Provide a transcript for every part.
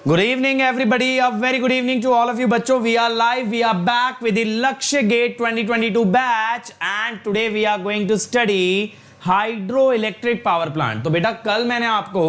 Good evening everybody, a very good evening to all of you बच्चों. We are live, we are back with the Lakshya Gate 2022 batch and today we are going to study hydroelectric power plant. तो बेटा कल मैंने आपको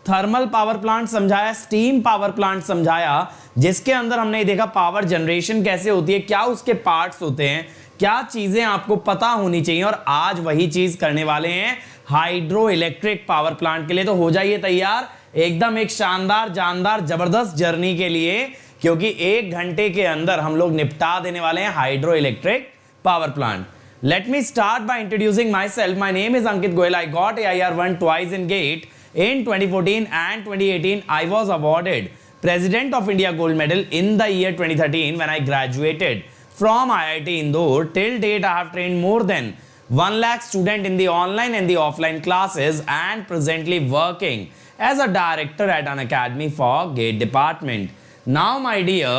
thermal power plant समझाया, steam power plant समझाया, जिसके अंदर हमने देखा पावर जनरेशन कैसे होती है, क्या उसके पार्ट्स होते हैं, क्या चीजें आपको पता होनी चाहिए. और आज वही चीज करने वाले हैं हाइड्रो इलेक्ट्रिक पावर प्लांट के लिए. तो हो जाइए तैयार एकदम एक शानदार जानदार जबरदस्त जर्नी के लिए, क्योंकि 1 घंटे के अंदर हम लोग निपटा देने वाले हैं hydro electric power plant. Let me start by introducing myself. My name is Ankit Goyal. I got AIR1 twice in GATE. In 2014 and 2018, I was awarded President of India Gold Medal in the year 2013 when I graduated from IIT Indore. Till date, I have trained more than 1 lakh students in the online and the offline classes and presently working as a director at an academy for GATE department. Now, my dear,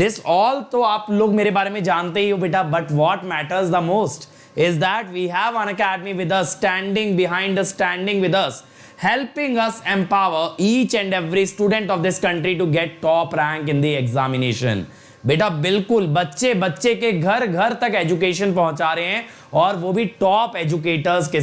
this all तो आप लोग मेरे बारे में जानते ही हो बेटा, but what matters the most is that we have an academy with us, standing with us, helping us empower each and every student of this country to get top rank in the examination. बेटा बिल्कुल बच्चे के घर घर तक education पहुंचा रहे हैं, और वो भी टॉप एजुकेटर्स के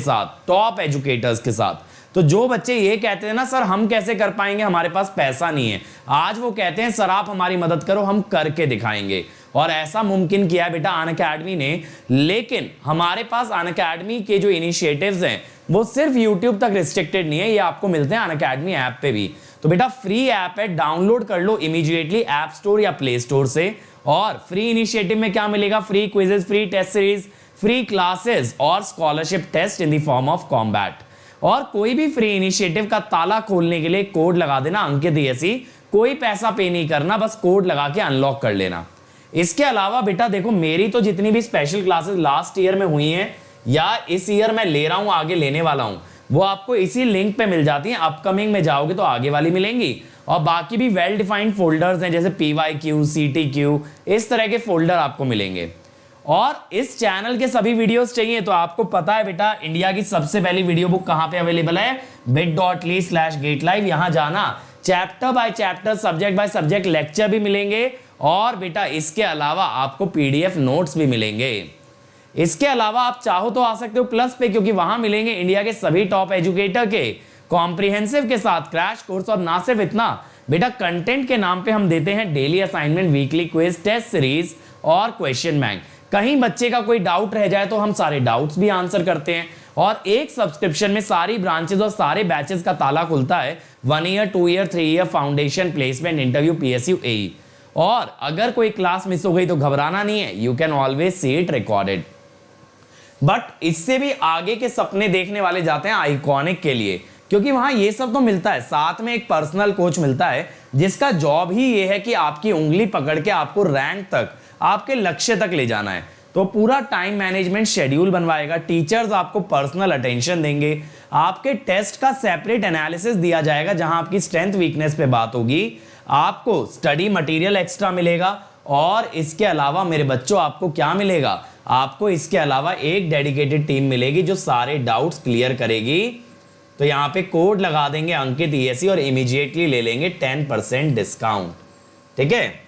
साथ. तो जो बच्चे ये कहते हैं ना सर हम कैसे कर पाएंगे, हमारे पास पैसा नहीं है, आज वो कहते हैं सर आप हमारी मदद करो, हम करके दिखाएंगे. और ऐसा मुमकिन किया है बेटा अनअकैडमी ने. लेकिन हमारे पास अनअकैडमी के जो इनिशिएटिव्स हैं वो सिर्फ यूट्यूब तक रिस्ट्रिक्टेड नहीं है, ये आपको मिलते हैं अनअकैडमी ऐप पे भी. तो बेटा फ्री ऐप है, डाउनलोड कर लो इमीडिएटली ऐप स्टोर या प्ले स्टोर से. और फ्री इनिशिएटिव में क्या मिलेगा, free quizzes, free test series, free classes और scholarship test in the form of combat. और कोई भी फ्री इनिशिएटिव का ताला खोलने के लिए कोड लगा देना अंकित ESE. कोई पैसा पे नहीं करना, बस कोड लगा के अनलॉक कर लेना. इसके अलावा बेटा देखो मेरी तो जितनी भी स्पेशल क्लासेस लास्ट ईयर में हुई हैं या इस ईयर मैं ले रहा हूं, आगे लेने वाला हूं, वो आपको इसी लिंक पे मिल जाती हैं. अपकमिंग में जाओगे तो आगे वाली मिलेंगी. और बाकी भी वेल डिफाइंड फोल्डर्स हैं जैसे PYQ, CTQ, इस तरह के फोल्डर आपको मिलेंगे. और इस चैनल के सभी वीडियोस चाहिए तो आपको पता है बेटा इंडिया की सबसे पहली वीडियो बुक कहां पे अवेलेबल है, bit.ly/gatelive. यहां जाना, chapter by chapter, subject by subject lecture भी मिलेंगे. और बेटा इसके अलावा आपको PDF नोट्स भी मिलेंगे. इसके अलावा आप चाहो तो आ सकते हो प्लस पे, क्योंकि वहां मिलेंगे इंडिया के सभी टॉप एजुकेटर के कॉम्प्रिहेंसिव के साथ क्रैश कोर्स. और ना सिर्फ इतना बेटा, कंटेंट के नाम पे हम देते हैं daily assignment, weekly quiz, test series और क्वेश्चन बैंक. कहीं बच्चे का कोई डाउट रह जाए तो हम सारे डाउट्स भी आंसर करते हैं. और एक सब्सक्रिप्शन में सारी ब्रांचेस और सारे बैचेस का ताला खुलता है. 1 year, 2 year, 3 year, foundation, placement, interview, PSU, AE. और अगर कोई क्लास मिस हो गई तो घबराना नहीं है, you can always see it recorded. But इससे भी आगे के सपने देखने वाले जाते हैं आइकॉनिक के लिए, क्योंकि वहां ये सब तो मिलता है, साथ में एक पर्सनल कोच मिलता है जिसका जॉब ही ये है कि आपकी उंगली पकड़ के आपको रैंक तक, आपके लक्ष्य तक ले जाना है. तो पूरा टाइम मैनेजमेंट शेड्यूल बनवाएगा, टीचर्स आपको पर्सनल अटेंशन देंगे, आपके टेस्ट का सेपरेट एनालिसिस दिया जाएगा जहां आपकी स्ट्रेंथ वीकनेस पे बात होगी, आपको स्टडी मटेरियल एक्स्ट्रा मिलेगा. और इसके अलावा मेरे बच्चों आपको क्या मिलेगा, आपको इसके अलावा एक डेडिकेटेड टीम मिलेगी जो सारे डाउट्स क्लियर करेगी. तो यहां पे कोड लगा देंगे अंकित ESE और इमीडिएटली ले लेंगे 10% डिस्काउंट. ठीक है.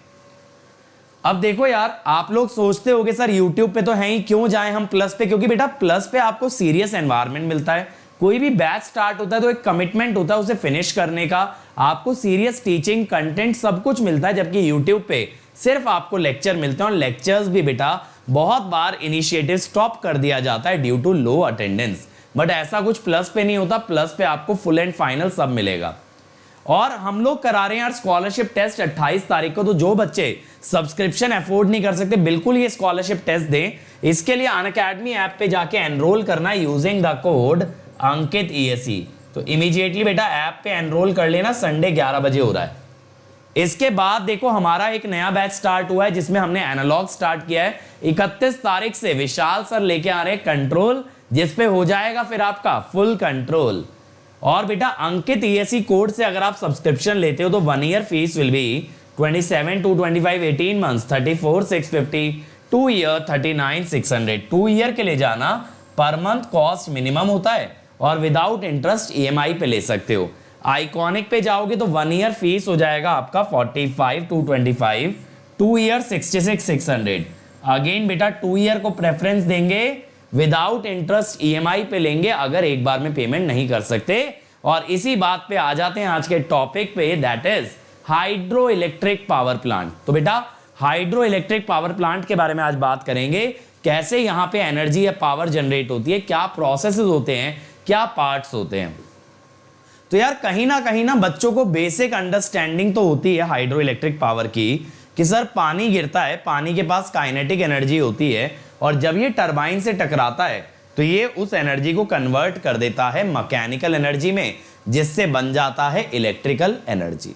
अब देखो यार, आप लोग सोचते होगे सर YouTube पे तो है ही, क्यों जाएं हम प्लस पे, क्योंकि बेटा प्लस पे आपको सीरियस एनवायरनमेंट मिलता है. कोई भी बैच स्टार्ट होता है तो एक कमिटमेंट होता है उसे फिनिश करने का, आपको सीरियस टीचिंग कंटेंट सब कुछ मिलता है. जबकि YouTube पे सिर्फ आपको लेक्चर मिलते हैं, और लेक्चर्स भी बेटा बहुत बार इनिशिएटिव स्टॉप कर दिया जाता है due to low attendance. But ऐसा कुछ प्लस पे नहीं होता, प्लस पे आपको फुल एंड फाइनल सब मिलेगा. और हम लोग करा रहे हैं यार स्कॉलरशिप टेस्ट 28 तारीख को. तो जो बच्चे सब्सक्रिप्शन अफोर्ड नहीं कर सकते, बिल्कुल ये स्कॉलरशिप टेस्ट दें. इसके लिए अनअकैडमी ऐप पे जाके एनरोल करना है using the code Ankit ESE. तो इमीडिएटली बेटा ऐप पे एनरोल कर लेना, संडे 11 बजे हो रहा है. इसके बाद देखो हमारा एक नया बैच स्टार्ट हुआ है जिसमें हमने एनालॉग स्टार्ट किया है. 31 तारीख से विशाल सर लेके आ रहे हैं कंट्रोल, जिसपे हो जाएगा फिर आपका फुल कंट्रोल. और बेटा अंकित ESE कोड से अगर आप सब्सक्रिप्शन लेते हो तो 1 year fees will be 27,225, 18 months 34,650, 2 year 39,600. 2 year के ले जाना, पर मंथ कॉस्ट मिनिमम होता है और विदाउट इंटरेस्ट EMI पे ले सकते हो. आइकॉनिक पे जाओगे तो 1 ईयर फीस हो जाएगा आपका 45,225, 2 ईयर 66,600। अगेन बेटा 2 ईयर को प्रेफरेंस देंगे, विदाउट इंटरेस्ट ईएमआई पे लेंगे अगर एक बार में पेमेंट नहीं कर सकते। और इसी बात पे आ जाते हैं आज के टॉपिक पे, that is hydro electric power plant. तो बेटा हाइड्रो इलेक्ट्रिक पावर प्लांट के बारे में आज बात करेंगे, कैसे यहां पे एनर्जी या पावर जनरेट होती है, क्या प्रोसेसेस होते हैं, क्या पार्ट्स होते हैं। तो यार कहीं ना बच्चों को बेसिक अंडरस्टैंडिंग तो होती है हाइड्रो इलेक्ट्रिक पावर की, कि सर पानी गिरता है, पानी के पास काइनेटिक एनर्जी होती है, और जब ये टरबाइन से टकराता है तो ये उस एनर्जी को कन्वर्ट कर देता है मैकेनिकल एनर्जी में, जिससे बन जाता है इलेक्ट्रिकल एनर्जी।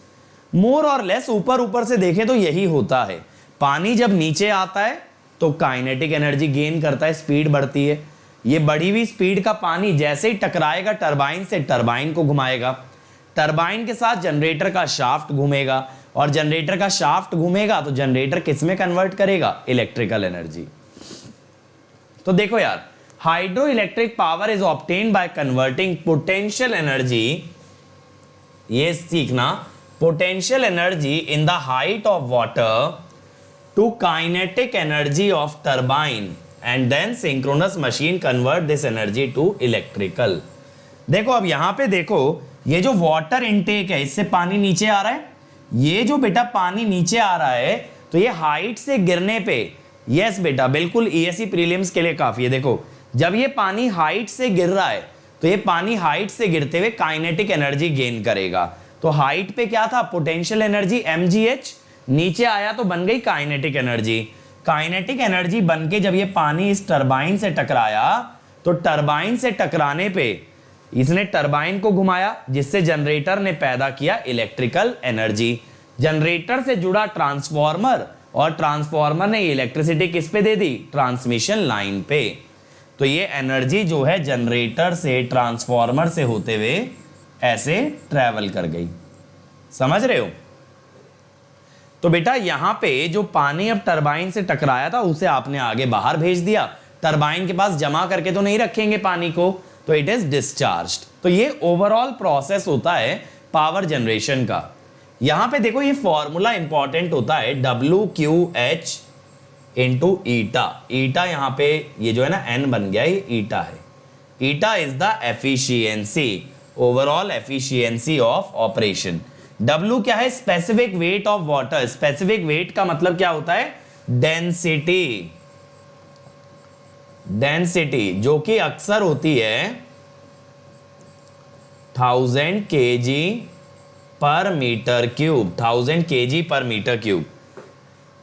मोर और लेस ऊपर से देखें तो यही होता है। पानी जब नीचे आता है तो काइनेटिक एनर्जी गेन करता है, स्पीड बढ़ती है। ये बढ़ी हुई स्पीड का पानी जैसे ही टकराएगा टरबाइन से, टरबाइन को घुमाएगा, टरबाइन के साथ जनरेटर का शाफ्ट घूमेगा, और जनरेटर का शाफ्ट घूमेगा तो जनरेटर किस में कन्वर्ट करेगा, इलेक्ट्रिकल एनर्जी। तो देखो यार, hydro electric power is obtained by converting potential energy, ये सीखना, potential energy in the height of water to kinetic energy of turbine, and then synchronous machine convert this energy to electrical. देखो अब यहां पे देखो, ये जो वाटर इनटेक है, इससे पानी नीचे आ रहा है, ये जो बेटा पानी नीचे आ रहा है तो ये हाइट से गिरने पे, यस बेटा बिल्कुल ईएससी प्रीलिम्स के लिए काफी है। देखो जब ये पानी हाइट से गिर रहा है तो ये पानी हाइट से गिरते हुए काइनेटिक एनर्जी गेन करेगा। तो हाइट पे क्या था, पोटेंशियल एनर्जी mgh, नीचे आया तो बन गई काइनेटिक एनर्जी। काइनेटिक एनर्जी बन के जब ये पानी इस टरबाइन से टकराया तो टरबाइन से टकराने पे इसने टरबाइन को घुमाया, जिससे जनरेटर ने पैदा किया इलेक्ट्रिकल एनर्जी। जनरेटर से जुड़ा ट्रांसफॉर्मर, और ट्रांसफॉर्मर ने इलेक्ट्रिसिटी किस पे दे दी, ट्रांसमिशन लाइन पे। तो ये एनर्जी जो है जनरेटर से ट्रांसफॉर्मर से होते हुए ऐसे ट्रेवल कर गई, समझ रहे हो। तो बेटा यहां पे जो पानी अब टरबाइन से टकराया था उसे आपने आगे बाहर भेज दिया, टरबाइन के पास जमा करके तो नहीं रखेंगे पानी को, तो इट इज डिस्चार्ज्ड। तो ये ओवरऑल प्रोसेस होता है पावर जनरेशन का। यहां पे देखो ये फॉर्मूला इंपॉर्टेंट होता है, WQH इंटू ईटा। ईटा यहां पे ये जो है ना n बन गया, ये ईटा है। Eta is the efficiency, overall efficiency of operation. W क्या है, specific weight of water. Specific weight का मतलब क्या होता है, डेंसिटी। डेंसिटी जो कि अक्सर होती है 1000 kg पर मीटर क्यूब, 1000 kg पर मीटर क्यूब।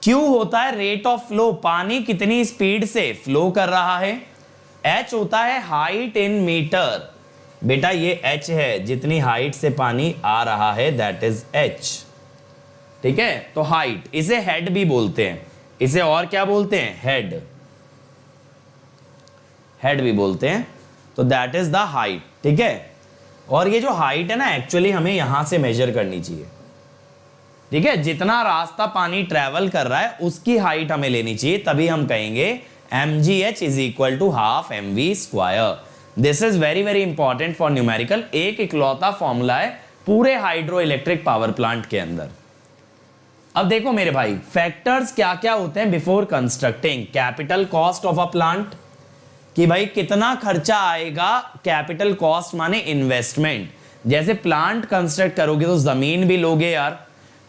Q होता है रेट ऑफ फ्लो, पानी कितनी स्पीड से फ्लो कर रहा है। H होता है हाइट इन मीटर, बेटा ये H है, जितनी हाइट से पानी आ रहा है दैट इज H, ठीक है। तो हाइट, इसे हेड भी बोलते हैं, इसे और क्या बोलते हैं, हेड, हेड भी बोलते हैं। तो दैट इज द हाइट, ठीक है। और ये जो हाइट है ना, एक्चुअली हमें यहां से मेजर करनी चाहिए, ठीक है। जितना रास्ता पानी ट्रेवल कर रहा है उसकी हाइट हमें लेनी चाहिए, तभी हम कहेंगे mgh is equal to half mv square. This is very very important for numerical, एक इकलौता फॉर्मूला है पूरे हाइड्रो इलेक्ट्रिक पावर प्लांट के अंदर। अब देखो मेरे भाई, फैक्टर्स क्या क्या होते हैं before constructing. Capital cost of a plant, कि भाई कितना खर्चा आएगा, कैपिटल कॉस्ट माने इन्वेस्टमेंट। जैसे प्लांट कंस्ट्रक्ट करोगे तो जमीन भी लोगे यार,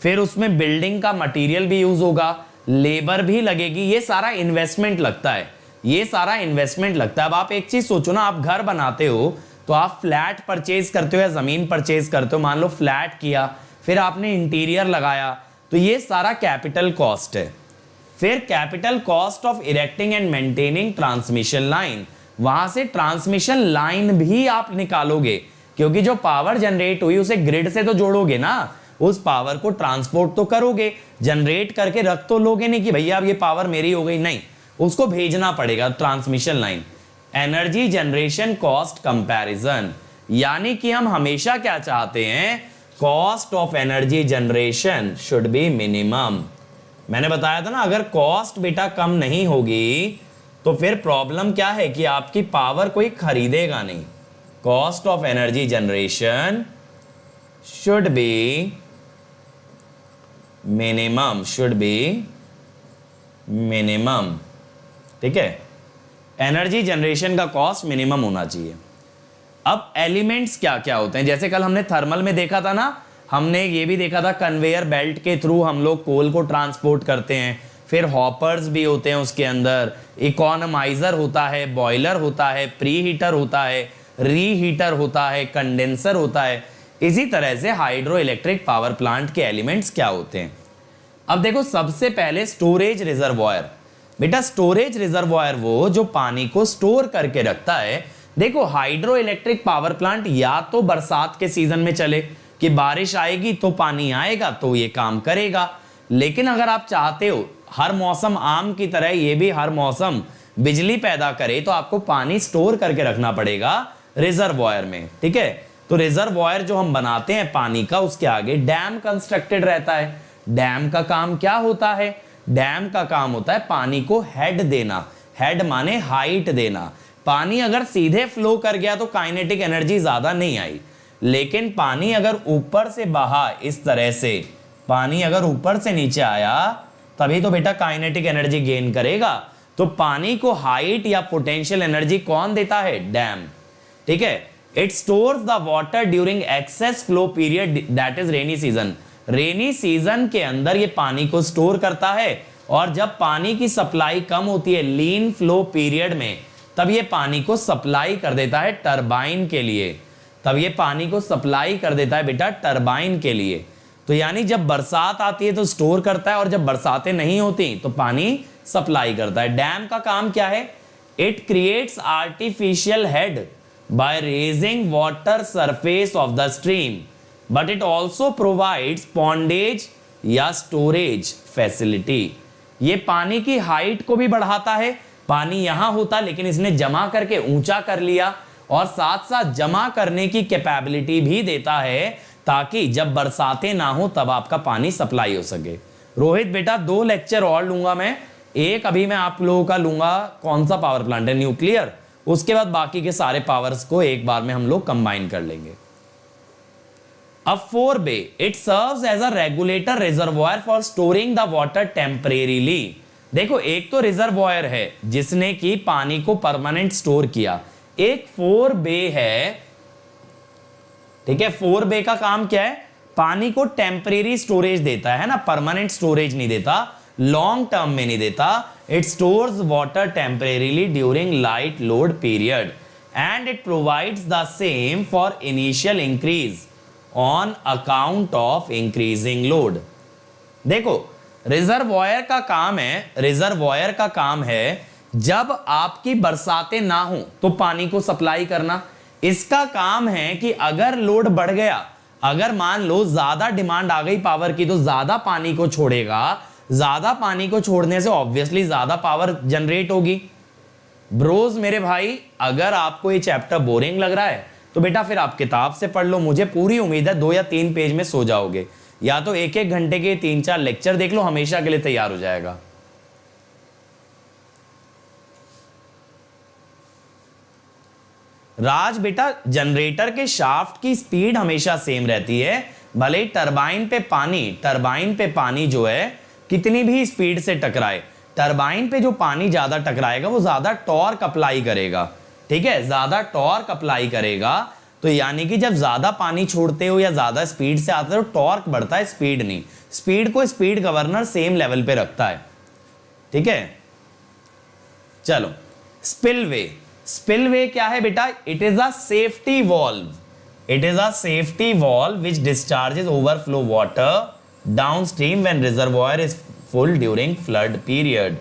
फिर उसमें बिल्डिंग का मटेरियल भी यूज होगा, लेबर भी लगेगी, ये सारा इन्वेस्टमेंट लगता है, ये सारा इन्वेस्टमेंट लगता है। अब आप एक चीज सोचो ना, आप घर बनाते हो तो आप फ्लैट परचेज करते हो या जमीन परचेज करते हो, मान लो फ्लैट किया, फिर आपने इंटीरियर लगाया, तो ये सारा कैपिटल कॉस्ट है। फिर capital cost of erecting and maintaining transmission line, वहां से ट्रांसमिशन लाइन भी आप निकालोगे, क्योंकि जो पावर जनरेट हुई उसे ग्रिड से तो जोड़ोगे ना, उस पावर को ट्रांसपोर्ट तो करोगे, जनरेट करके रख तो लोगे नहीं कि भैया अब ये पावर मेरी हो गई, नहीं, उसको भेजना पड़ेगा transmission line. Energy generation cost comparison, यानी कि हम हमेशा क्या चाहते हैं, cost of energy generation should be minimum. मैंने बताया था ना, अगर कॉस्ट बेटा कम नहीं होगी तो फिर प्रॉब्लम क्या है कि आपकी पावर कोई खरीदेगा नहीं। Cost of energy generation should be minimum, ठीक है। एनर्जी जनरेशन का कॉस्ट मिनिमम होना चाहिए। अब एलिमेंट्स क्या क्या होते हैं, जैसे कल हमने थर्मल में देखा था ना, हमने ये भी देखा था कन्वेयर बेल्ट के थ्रू हम लोग कोल को ट्रांसपोर्ट करते हैं, फिर हॉपर्स भी होते हैं उसके अंदर, इकोनोमाइजर होता है, बॉयलर होता है, प्री हीटर होता है, रीहीटर होता है, कंडेंसर होता है। इसी तरह से हाइड्रो इलेक्ट्रिक पावर प्लांट के एलिमेंट्स क्या होते हैं। अब देखो सबसे पहले स्टोरेज रिजर्वॉयर। बेटा स्टोरेज रिजर्वॉयर वो जो पानी को स्टोर करके रखता है। देखो हाइड्रो इलेक्ट्रिक पावर प्लांट या तो बरसात के सीजन में चले कि बारिश आएगी तो पानी आएगा तो ये काम करेगा, लेकिन अगर आप चाहते हो हर मौसम आम की तरह ये भी हर मौसम बिजली पैदा करे तो आपको पानी स्टोर करके रखना पड़ेगा रिजर्वॉयर में, ठीक है। तो रिजर्वॉयर जो हम बनाते हैं पानी का, उसके आगे डैम कंस्ट्रक्टेड रहता है। डैम का काम क्या होता है, डैम का काम होता है पानी को हेड देना। हेड माने हाइट देना। पानी अगर सीधे फ्लो कर गया तो काइनेटिक एनर्जी ज्यादा नहीं आई, लेकिन पानी अगर ऊपर से बहा इस तरह से, पानी अगर ऊपर से नीचे आया तभी तो बेटा काइनेटिक एनर्जी गेन करेगा। तो पानी को हाइट या पोटेंशियल एनर्जी कौन देता है, डैम, ठीक है। It stores the water during excess flow period that is rainy season. Rainy season के अंदर ये पानी को स्टोर करता है, और जब पानी की सप्लाई कम होती है लीन फ्लो पीरियड में, तब ये पानी को सप्लाई कर देता है टरबाइन के लिए। तब ये पानी को सप्लाई कर देता है बेटा टरबाइन के लिए। तो यानी जब बरसात आती है तो स्टोर करता है, और जब बरसातें नहीं होती तो पानी सप्लाई करता है। डैम का काम क्या है, it creates artificial head by raising water surface of the stream, but it also provides pondage या स्टोरेज फैसिलिटी। ये पानी की हाइट को भी बढ़ाता है। पानी यहां होता लेकिन इसने जमा करके ऊंचा कर लिया, और साथ साथ जमा करने की कैपेबिलिटी भी देता है, ताकि जब बरसातें ना हो तब आपका पानी सप्लाई हो सके। रोहित बेटा 2 लेक्चर और लूंगा मैं, एक अभी मैं आप लोगों का लूंगा कौन सा पावर प्लांट है, न्यूक्लियर। उसके बाद बाकी के सारे पावर्स को एक बार में हम लोग कंबाइन कर लेंगे। अब 4B, it serves as a regulator reservoir for storing the water temporarily. देखो एक तो रिजर्वॉयर है जिसने कि पानी को परमानेंट स्टोर किया, एक 4B है, ठीक है। 4B का काम क्या है, पानी को टेम्परेरी स्टोरेज देता है ना, परमानेंट स्टोरेज नहीं देता, लॉन्ग टर्म में नहीं देता। It stores water temporarily during light load period, and it provides the same for initial increase on account of increasing load. देखो रिजर्वॉयर का काम है, रिजर्वॉयर का काम है जब आपकी बरसातें ना हो तो पानी को सप्लाई करना। इसका काम है कि अगर लोड बढ़ गया, अगर मान लो ज्यादा डिमांड आ गई पावर की, तो ज्यादा पानी को छोड़ेगा। ज्यादा पानी को छोड़ने से ऑब्वियसली ज्यादा पावर जनरेट होगी। ब्रोज मेरे भाई, अगर आपको ये चैप्टर बोरिंग लग रहा है तो बेटा फिर आप किताब से पढ़ लो। मुझे पूरी उम्मीद है 2 या 3 पेज में सो जाओगे, या तो 1-1 घंटे के 3-4 लेक्चर देख लो, हमेशा के लिए तैयार हो जाएगा। राज बेटा जनरेटर के शाफ्ट की स्पीड हमेशा सेम रहती है, भले ही टरबाइन पे पानी जो है कितनी भी स्पीड से टकराए, टरबाइन पे जो पानी ज्यादा टकराएगा वो ज्यादा टॉर्क अप्लाई करेगा, ठीक है, ज्यादा टॉर्क अप्लाई करेगा। तो यानी कि जब ज्यादा पानी छोड़ते हो या ज्यादा स्पीड से आते हो टॉर्क बढ़ता है, स्पीड नहीं। स्पीड को स्पीड गवर्नर सेम लेवल पे रखता है, ठीक है। चलो स्पिलवे, स्पिलवे क्या है बेटा, it is a safety valve, it is a safety valve which discharges overflow water downstream when reservoir is full during flood period.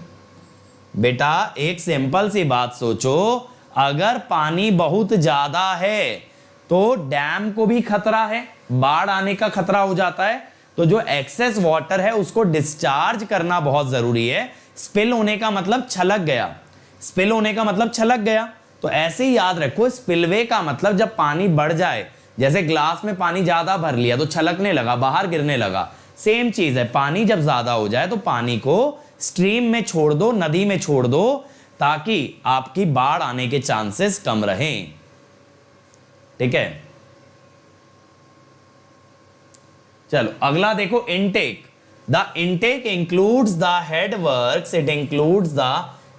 बेटा एक सिंपल सी बात सोचो, अगर पानी बहुत ज्यादा है तो डैम को भी खतरा है, बाढ़ आने का खतरा हो जाता है, तो जो एक्सेस वाटर है उसको डिस्चार्ज करना बहुत जरूरी है। स्पिल होने का मतलब छलक गया, स्पिल होने का मतलब छलक गया। तो ऐसे ही याद रखो, स्पिलवे का मतलब जब पानी बढ़ जाए, जैसे ग्लास में पानी ज्यादा भर लिया तो छलकने लगा, बाहर गिरने लगा, सेम चीज है। पानी जब ज्यादा हो जाए तो पानी को स्ट्रीम में छोड़ दो, नदी में छोड़ दो, ताकि आपकी बाढ़ आने के चांसेस कम रहें, ठीक है। चलो अगला देखो, intake. The intake includes the headworks, it includes the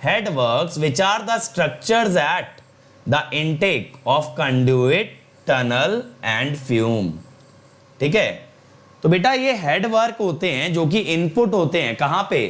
headworks which are the structures at the intake of conduit, tunnel and flume. ठीक है, तो बेटा ये हेडवर्क होते हैं जो कि इनपुट होते हैं कहां पे,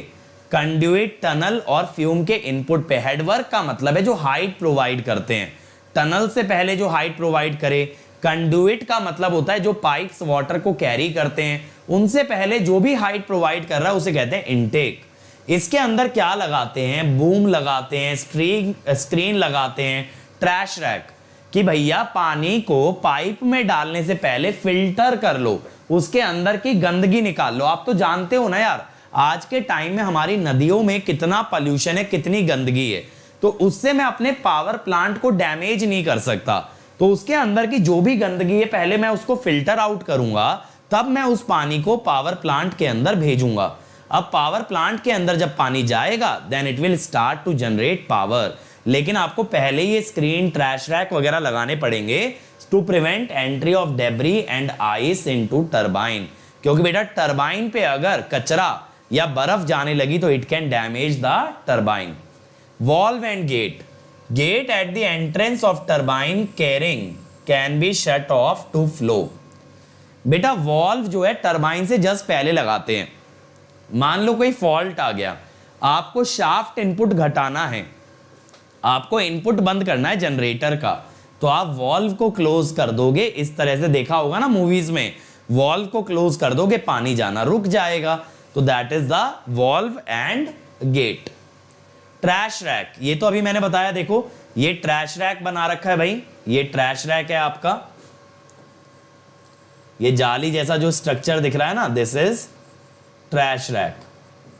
कंड्यूइट, टनल और फ्यूम के इनपुट पे। हेडवर्क का मतलब है जो हाइट प्रोवाइड करते हैं, टनल से पहले जो हाइट प्रोवाइड करे। कंड्यूइट का मतलब होता है जो पाइप्स वाटर को कैरी करते हैं, उनसे पहले जो भी हाइट प्रोवाइड कर रहा है उसे कहते हैं इनटेक। इसके अंदर क्या लगाते हैं, बूम लगाते हैं, स्क्रीन लगाते हैं, ट्रैश रैक, कि भैया पानी को पाइप में डालने से पहले फिल्टर कर लो, उसके अंदर की गंदगी निकाल लो। आप तो जानते हो ना यार, आज के टाइम में हमारी नदियों में कितना पॉल्यूशन है, कितनी गंदगी है, तो उससे मैं अपने पावर प्लांट को डैमेज नहीं कर सकता। तो उसके अंदर की जो भी गंदगी है पहले मैं उसको फिल्टर आउट करूंगा, तब मैं उस पानी को पावर प्लांट के अंदर भेजूंगा। अब पावर प्लांट के अंदर जब पानी जाएगा then it will start to generate power. लेकिन आपको पहले ये स्क्रीन, ट्रैश रैक वगैरह लगाने पड़ेंगे to prevent entry of debris and ice into turbine, क्योंकि बेटा टरबाइन पे अगर कचरा या बर्फ जाने लगी तो it can damage the turbine. Valve and gate, gate at the entrance of turbine carrying can be shut off to flow. बेटा वॉल्व जो है टरबाइन से जस्ट पहले लगाते हैं। मान लो कोई फॉल्ट आ गया, आपको शाफ्ट इनपुट घटाना है, आपको इनपुट बंद करना है जनरेटर का, तो आप वॉल्व को क्लोज कर दोगे। इस तरह से देखा होगा ना मूवीज में, वॉल्व को क्लोज कर दोगे, पानी जाना रुक जाएगा। तो that is the valve and gate. Trash rack, ये तो अभी मैंने बताया, देखो ये ट्रैश रैक बना रखा है भाई, ये ट्रैश रैक है आपका, ये जाली जैसा जो स्ट्रक्चर दिख रहा है ना, दिस इज ट्रैश रैक।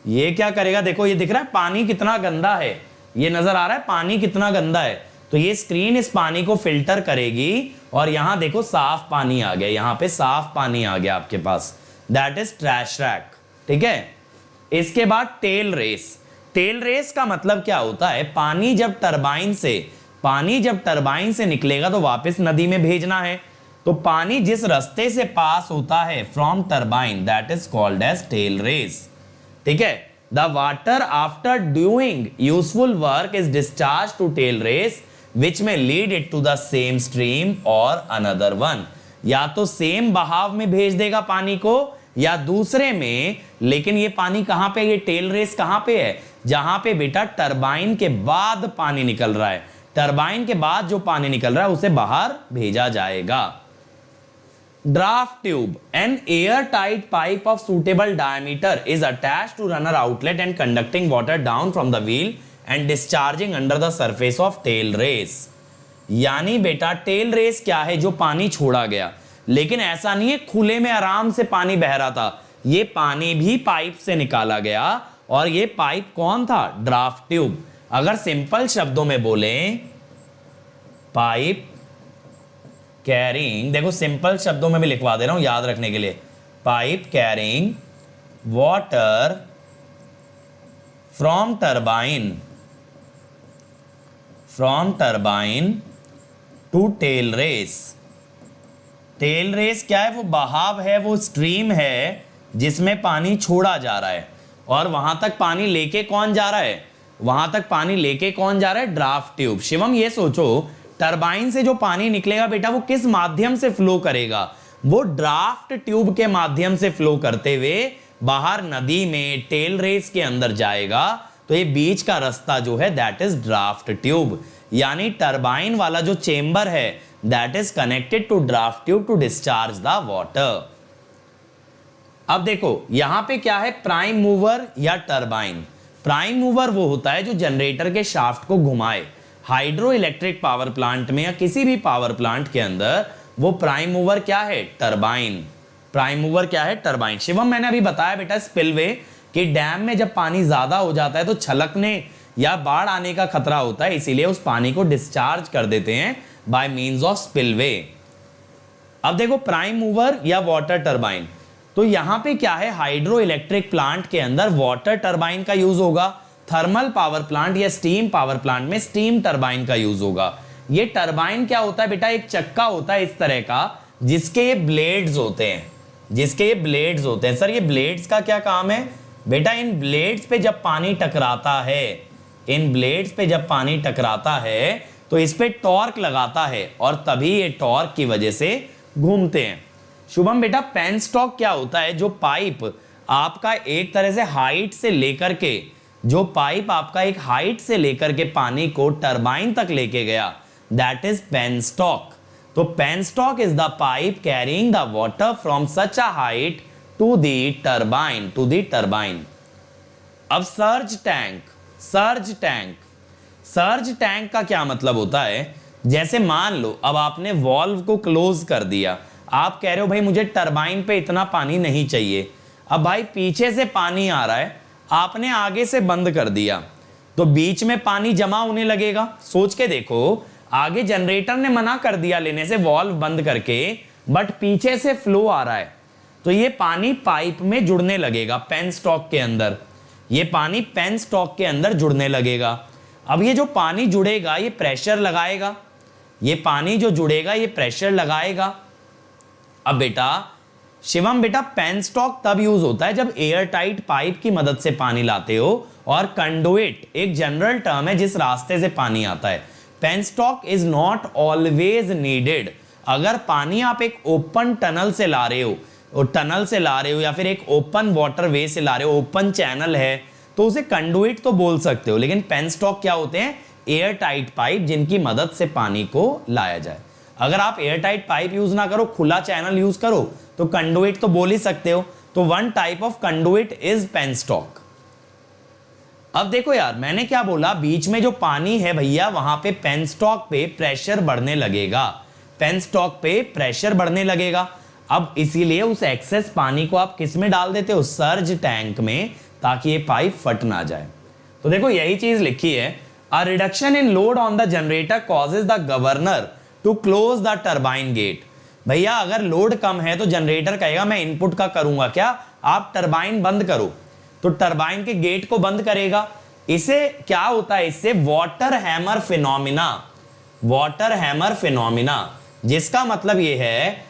ये क्या करेगा, देखो ये दिख रहा है पानी कितना गंदा है, ये नजर आ रहा है पानी कितना गंदा है, तो ये स्क्रीन इस पानी को फिल्टर करेगी और यहां देखो साफ पानी आ गया, यहां पे साफ पानी आ गया आपके पास, दैट इज ट्रैश रैक। ठीक है, इसके बाद टेल रेस। टेल रेस का मतलब क्या होता है, पानी जब टरबाइन से निकलेगा तो वापस नदी में भेजना है, तो पानी जिस रास्ते से पास होता है from turbine that is called as tail race. ठीक है, the water after doing useful work is discharge to tail race which में lead it to the same stream और अनदर वन। या तो सेम बहाव में भेज देगा पानी को या दूसरे में, लेकिन ये पानी कहां पे, ये टेल रेस कहां पे है, जहां पे बेटा टरबाइन के बाद पानी निकल रहा है, टरबाइन के बाद जो पानी निकल रहा है उसे बाहर भेजा जाएगा। Draft tube, an air tight pipe of suitable diameter is attached to runner outlet and conducting water down from the wheel and discharging under the surface of tail race. यानी बेटा टेल रेस क्या है, जो पानी छोड़ा गया, लेकिन ऐसा नहीं है खुले में आराम से पानी बह रहा था, ये पानी भी पाइप से निकाला गया, और ये पाइप कौन था, ड्राफ्ट ट्यूब। अगर सिंपल शब्दों में बोले, पाइप कैरिंग, देखो सिंपल शब्दों में भी लिखवा दे रहा हूं याद रखने के लिए, pipe carrying water from turbine to tail race. Tail race क्या है, वो बहाव है, वो स्ट्रीम है जिसमें पानी छोड़ा जा रहा है, और वहां तक पानी लेके कौन जा रहा है, ड्राफ्ट ट्यूब। शिवम ये सोचो, टरबाइन से जो पानी निकलेगा बेटा वो किस माध्यम से फ्लो करेगा, वो ड्राफ्ट ट्यूब के माध्यम से फ्लो करते हुए बाहर नदी में टेल रेस के अंदर जाएगा। तो ये बीच का रास्ता जो है दैट इज ड्राफ्ट ट्यूब, यानी टरबाइन वाला जो चेंबर है that is connected to draft tube to discharge the water. अब देखो यहां पे क्या है, प्राइम मूवर या टरबाइन। प्राइम मूवर वो होता है जो जनरेटर के शाफ्ट को घुमाए। हाइड्रो इलेक्ट्रिक पावर प्लांट में या किसी भी पावर प्लांट के अंदर वो प्राइम मूवर क्या है, टरबाइन। प्राइम मूवर क्या है, टरबाइन। शिवम मैंने अभी बताया बेटा स्पिलवे, कि डैम में जब पानी ज्यादा हो जाता है तो छलकने या बाढ़ आने का खतरा होता है, इसीलिए उस पानी को डिस्चार्ज कर देते हैं बाय मींस ऑफ स्पिलवे। अब देखो प्राइम मूवर या वाटर टरबाइन, तो यहां पे क्या है, हाइड्रो इलेक्ट्रिक प्लांट के अंदर वाटर टरबाइन का यूज होगा, थर्मल पावर प्लांट या स्टीम पावर प्लांट में स्टीम टरबाइन का यूज होगा। ये टरबाइन क्या होता है बेटा, एक चक्का होता है इस तरह का जिसके ये ब्लेड्स होते हैं, जिसके ये ब्लेड्स होते हैं। सर ये ब्लेड्स का क्या काम है? बेटा इन ब्लेड्स पे जब पानी टकराता है, इन ब्लेड्स पे जब पानी टकराता है तो इस पे टॉर्क लगाता है और तभी ये टॉर्क की वजह से घूमते हैं। शुभम बेटा पेनस्टॉक क्या होता है? जो पाइप आपका एक तरह से हाइट से लेकर के, जो पाइप आपका एक हाइट से लेकर के पानी को टरबाइन तक लेके गया, दैट इज पेनस्टॉक। तो penstock is the pipe carrying the water from such a height to the turbine. अब सर्ज टैंक, सर्ज टैंक का क्या मतलब होता है? जैसे मान लो अब आपने वॉल्व को क्लोज कर दिया, आप कह रहे हो भाई मुझे टरबाइन पे इतना पानी नहीं चाहिए। अब भाई पीछे से पानी आ रहा है, आपने आगे से बंद कर दिया तो बीच में पानी जमा होने लगेगा। सोच के देखो, आगे जनरेटर ने मना कर दिया लेने से वॉल्व बंद करके, बट पीछे से फ्लो आ रहा है तो ये पानी पाइप में जुड़ने लगेगा, पेनस्टॉक के अंदर। ये पानी पेनस्टॉक के अंदर जुड़ने लगेगा। अब ये जो पानी जुड़ेगा ये प्रेशर लगाएगा, ये पानी जो जुड़ेगा ये प्रेशर लगाएगा। अब बेटा शिवम बेटा पेनस्टॉक तब यूज होता है जब एयर टाइट पाइप की मदद से पानी लाते हो, और कंडुइट एक जनरल टर्म है जिस रास्ते से पानी आता है। Penstock is not always needed. अगर पानी आप एक ओपन टनल से ला रहे हो, या फिर एक ओपन वाटर वे से ला रहे हो, ओपन चैनल है, तो उसे कंडुइट तो बोल सकते हो। लेकिन पेनस्टॉक क्या होते हैं? एयर टाइट पाइप जिनकी मदद से पानी को लाया जाए। अगर आप एयर टाइट पाइप यूज ना करो, खुला चैनल यूज करो, तो कंडुइट तो बोल ही सकते हो। तो one type of conduit is penstock. अब देखो यार, मैंने क्या बोला, बीच में जो पानी है भैया वहां पे पेनस्टॉक पे प्रेशर बढ़ने लगेगा, पेनस्टॉक पे प्रेशर बढ़ने लगेगा। अब इसीलिए उस एक्सेस पानी को आप किस में डाल देते हो? सर्ज टैंक में, ताकि ये पाइप फट ना जाए। तो देखो यही चीज लिखी है, a reduction in load on the generator causes the governor to close the turbine gate. भैया अगर लोड कम है तो जनरेटर कहेगा मैं इनपुट का करूंगा क्या, आप टरबाइन बंद करो, तो टरबाइन के गेट को बंद करेगा। इसे क्या होता है? इससे वाटर हैमर फिनोमिना, जिसका मतलब ये है,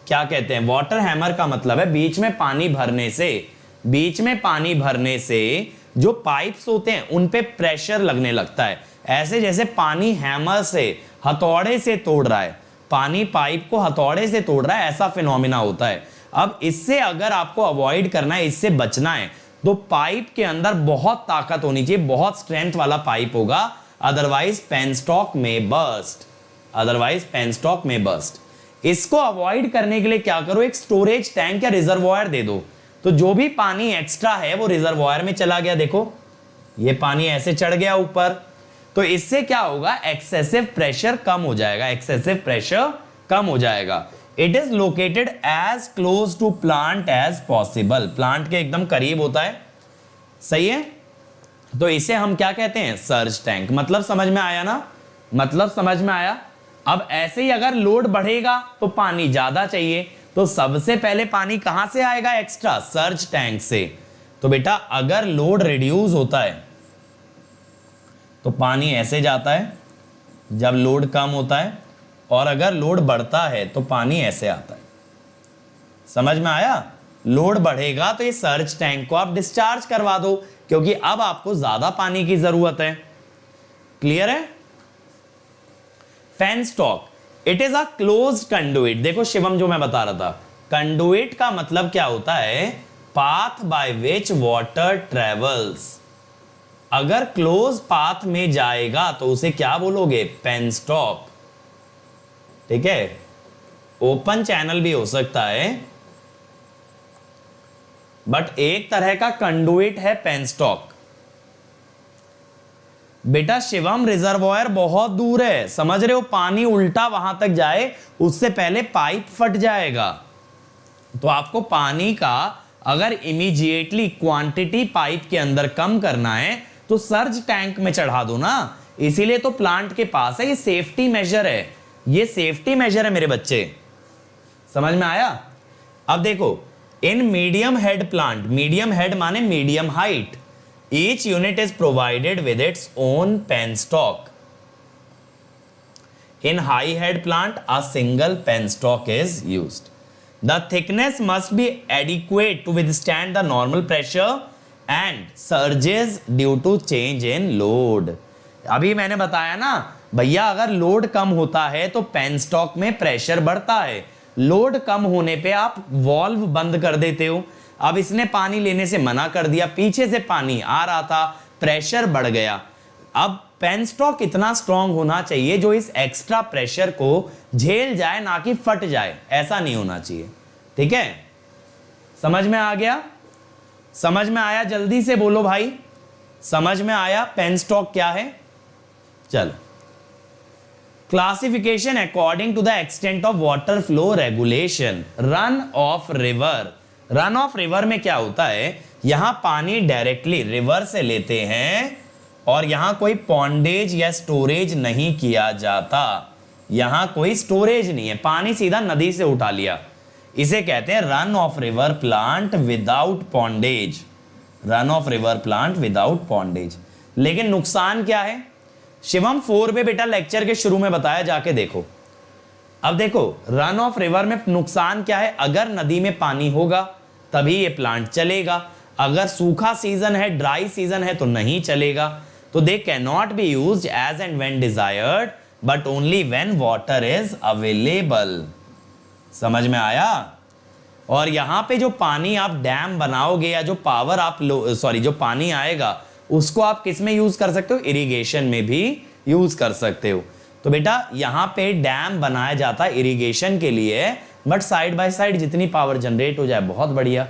क्या कहते हैं, वाटर हैमर का मतलब है बीच में पानी भरने से जो पाइप्स होते हैं उन पे प्रेशर लगने लगता है। ऐसे जैसे पानी हैमर से, हथौड़े से तोड़ रहा है, पानी पाइप को हथौड़े से तोड़ रहा है, ऐसा फिनोमिना होता है। अब इससे अगर आपको अवॉइड करना है, इससे बचना है, तो पाइप के अंदर बहुत ताकत होनी चाहिए, बहुत स्ट्रेंथ वाला पाइप होगा, अदरवाइज पेनस्टॉक में बस्ट। इसको अवॉइड करने के लिए क्या करो, एक स्टोरेज टैंक या रिजर्वॉयर दे दो, तो जो भी पानी एक्स्ट्रा है वो रिजर्वॉयर में चला गया। देखो ये पानी ऐसे चढ़ गया ऊपर, तो इससे क्या होगा, एक्सेसिव प्रेशर कम हो जाएगा। It is located as close to plant as possible, plant के एकदम करीब होता है, सही है। तो इसे हम क्या कहते हैं? Surge tank. मतलब समझ में आया ना? अब ऐसे ही अगर लोड बढ़ेगा तो पानी ज्यादा चाहिए, तो सबसे पहले पानी कहां से आएगा एक्स्ट्रा? सर्ज टैंक से। तो बेटा अगर लोड रिड्यूस होता है तो पानी ऐसे जाता है जब लोड कम होता है, और अगर लोड बढ़ता है तो पानी ऐसे आता है। समझ में आया? लोड बढ़ेगा तो ये सर्ज टैंक को आप डिस्चार्ज करवा दो, क्योंकि अब आपको ज्यादा पानी की जरूरत है। क्लियर है? Penstock, it is a close conduit. देखो शिवम जो मैं बता रहा था, कंडुइट का मतलब क्या होता है? Path by which water travels. अगर क्लोज पाथ में जाएगा तो उसे क्या बोलोगे? पेनस्टॉक। ठीक है, ओपन चैनल भी हो सकता है, बट एक तरह का कंडुइट है पेनस्टॉक। बेटा शिवम रिजर्वॉयर बहुत दूर है, समझ रहे हो? पानी उल्टा वहां तक जाए उससे पहले पाइप फट जाएगा। तो आपको पानी का अगर इमीडिएटली क्वांटिटी पाइप के अंदर कम करना है तो सर्ज टैंक में चढ़ा दो ना। इसीलिए तो प्लांट के पास है, ये सेफ्टी मेजर है, ये सेफ्टी मेजर है मेरे बच्चे। समझ में आया? अब देखो, in medium head plant, medium head माने medium height, each unit is provided with its own penstock. In high head plant a single penstock is used. The thickness must be adequate to withstand the normal pressure and surges due to change in load. अभी मैंने बताया ना भैया, अगर load कम होता है तो penstock में प्रेशर बढ़ता है, लोड कम होने पे आप वॉल्व बंद कर देते हो। अब इसने पानी लेने से मना कर दिया, पीछे से पानी आ रहा था, प्रेशर बढ़ गया। अब पेनस्टॉक इतना स्ट्रांग होना चाहिए जो इस एक्स्ट्रा प्रेशर को झेल जाए, ना कि फट जाए, ऐसा नहीं होना चाहिए। ठीक है, समझ में आ गया? समझ में आया? जल्दी से बोलो भाई, समझ में आया पेनस्टॉक क्या है? चलो, classification according to the extent of water flow regulation. Run of river, run of river में क्या होता है, यहां पानी डायरेक्टली रिवर से लेते हैं और यहां कोई पॉन्डेज या स्टोरेज नहीं किया जाता, यहां कोई स्टोरेज नहीं है, पानी सीधा नदी से उठा लिया। इसे कहते हैं run of river plant without pondage, run of river plant without pondage. लेकिन नुकसान क्या है? शिवम 4 में बेटा लेक्चर के शुरू में बताया, जाके देखो। अब देखो रन ऑफ रिवर में नुकसान क्या है, अगर नदी में पानी होगा तभी ये प्लांट चलेगा, अगर सूखा सीजन है, ड्राई सीजन है तो नहीं चलेगा। तो they can not be used as and when desired but only when water is available. समझ में आया? और यहां पे जो पानी आप डैम बनाओगे या जो पावर आप जो पानी आएगा उसको आप किस में यूज कर सकते हो? इरिगेशन में भी यूज कर सकते हो। तो बेटा यहां पे डैम बनाया जाता है इरिगेशन के लिए, बट साइड बाय साइड जितनी पावर जनरेट हो जाए बहुत बढ़िया।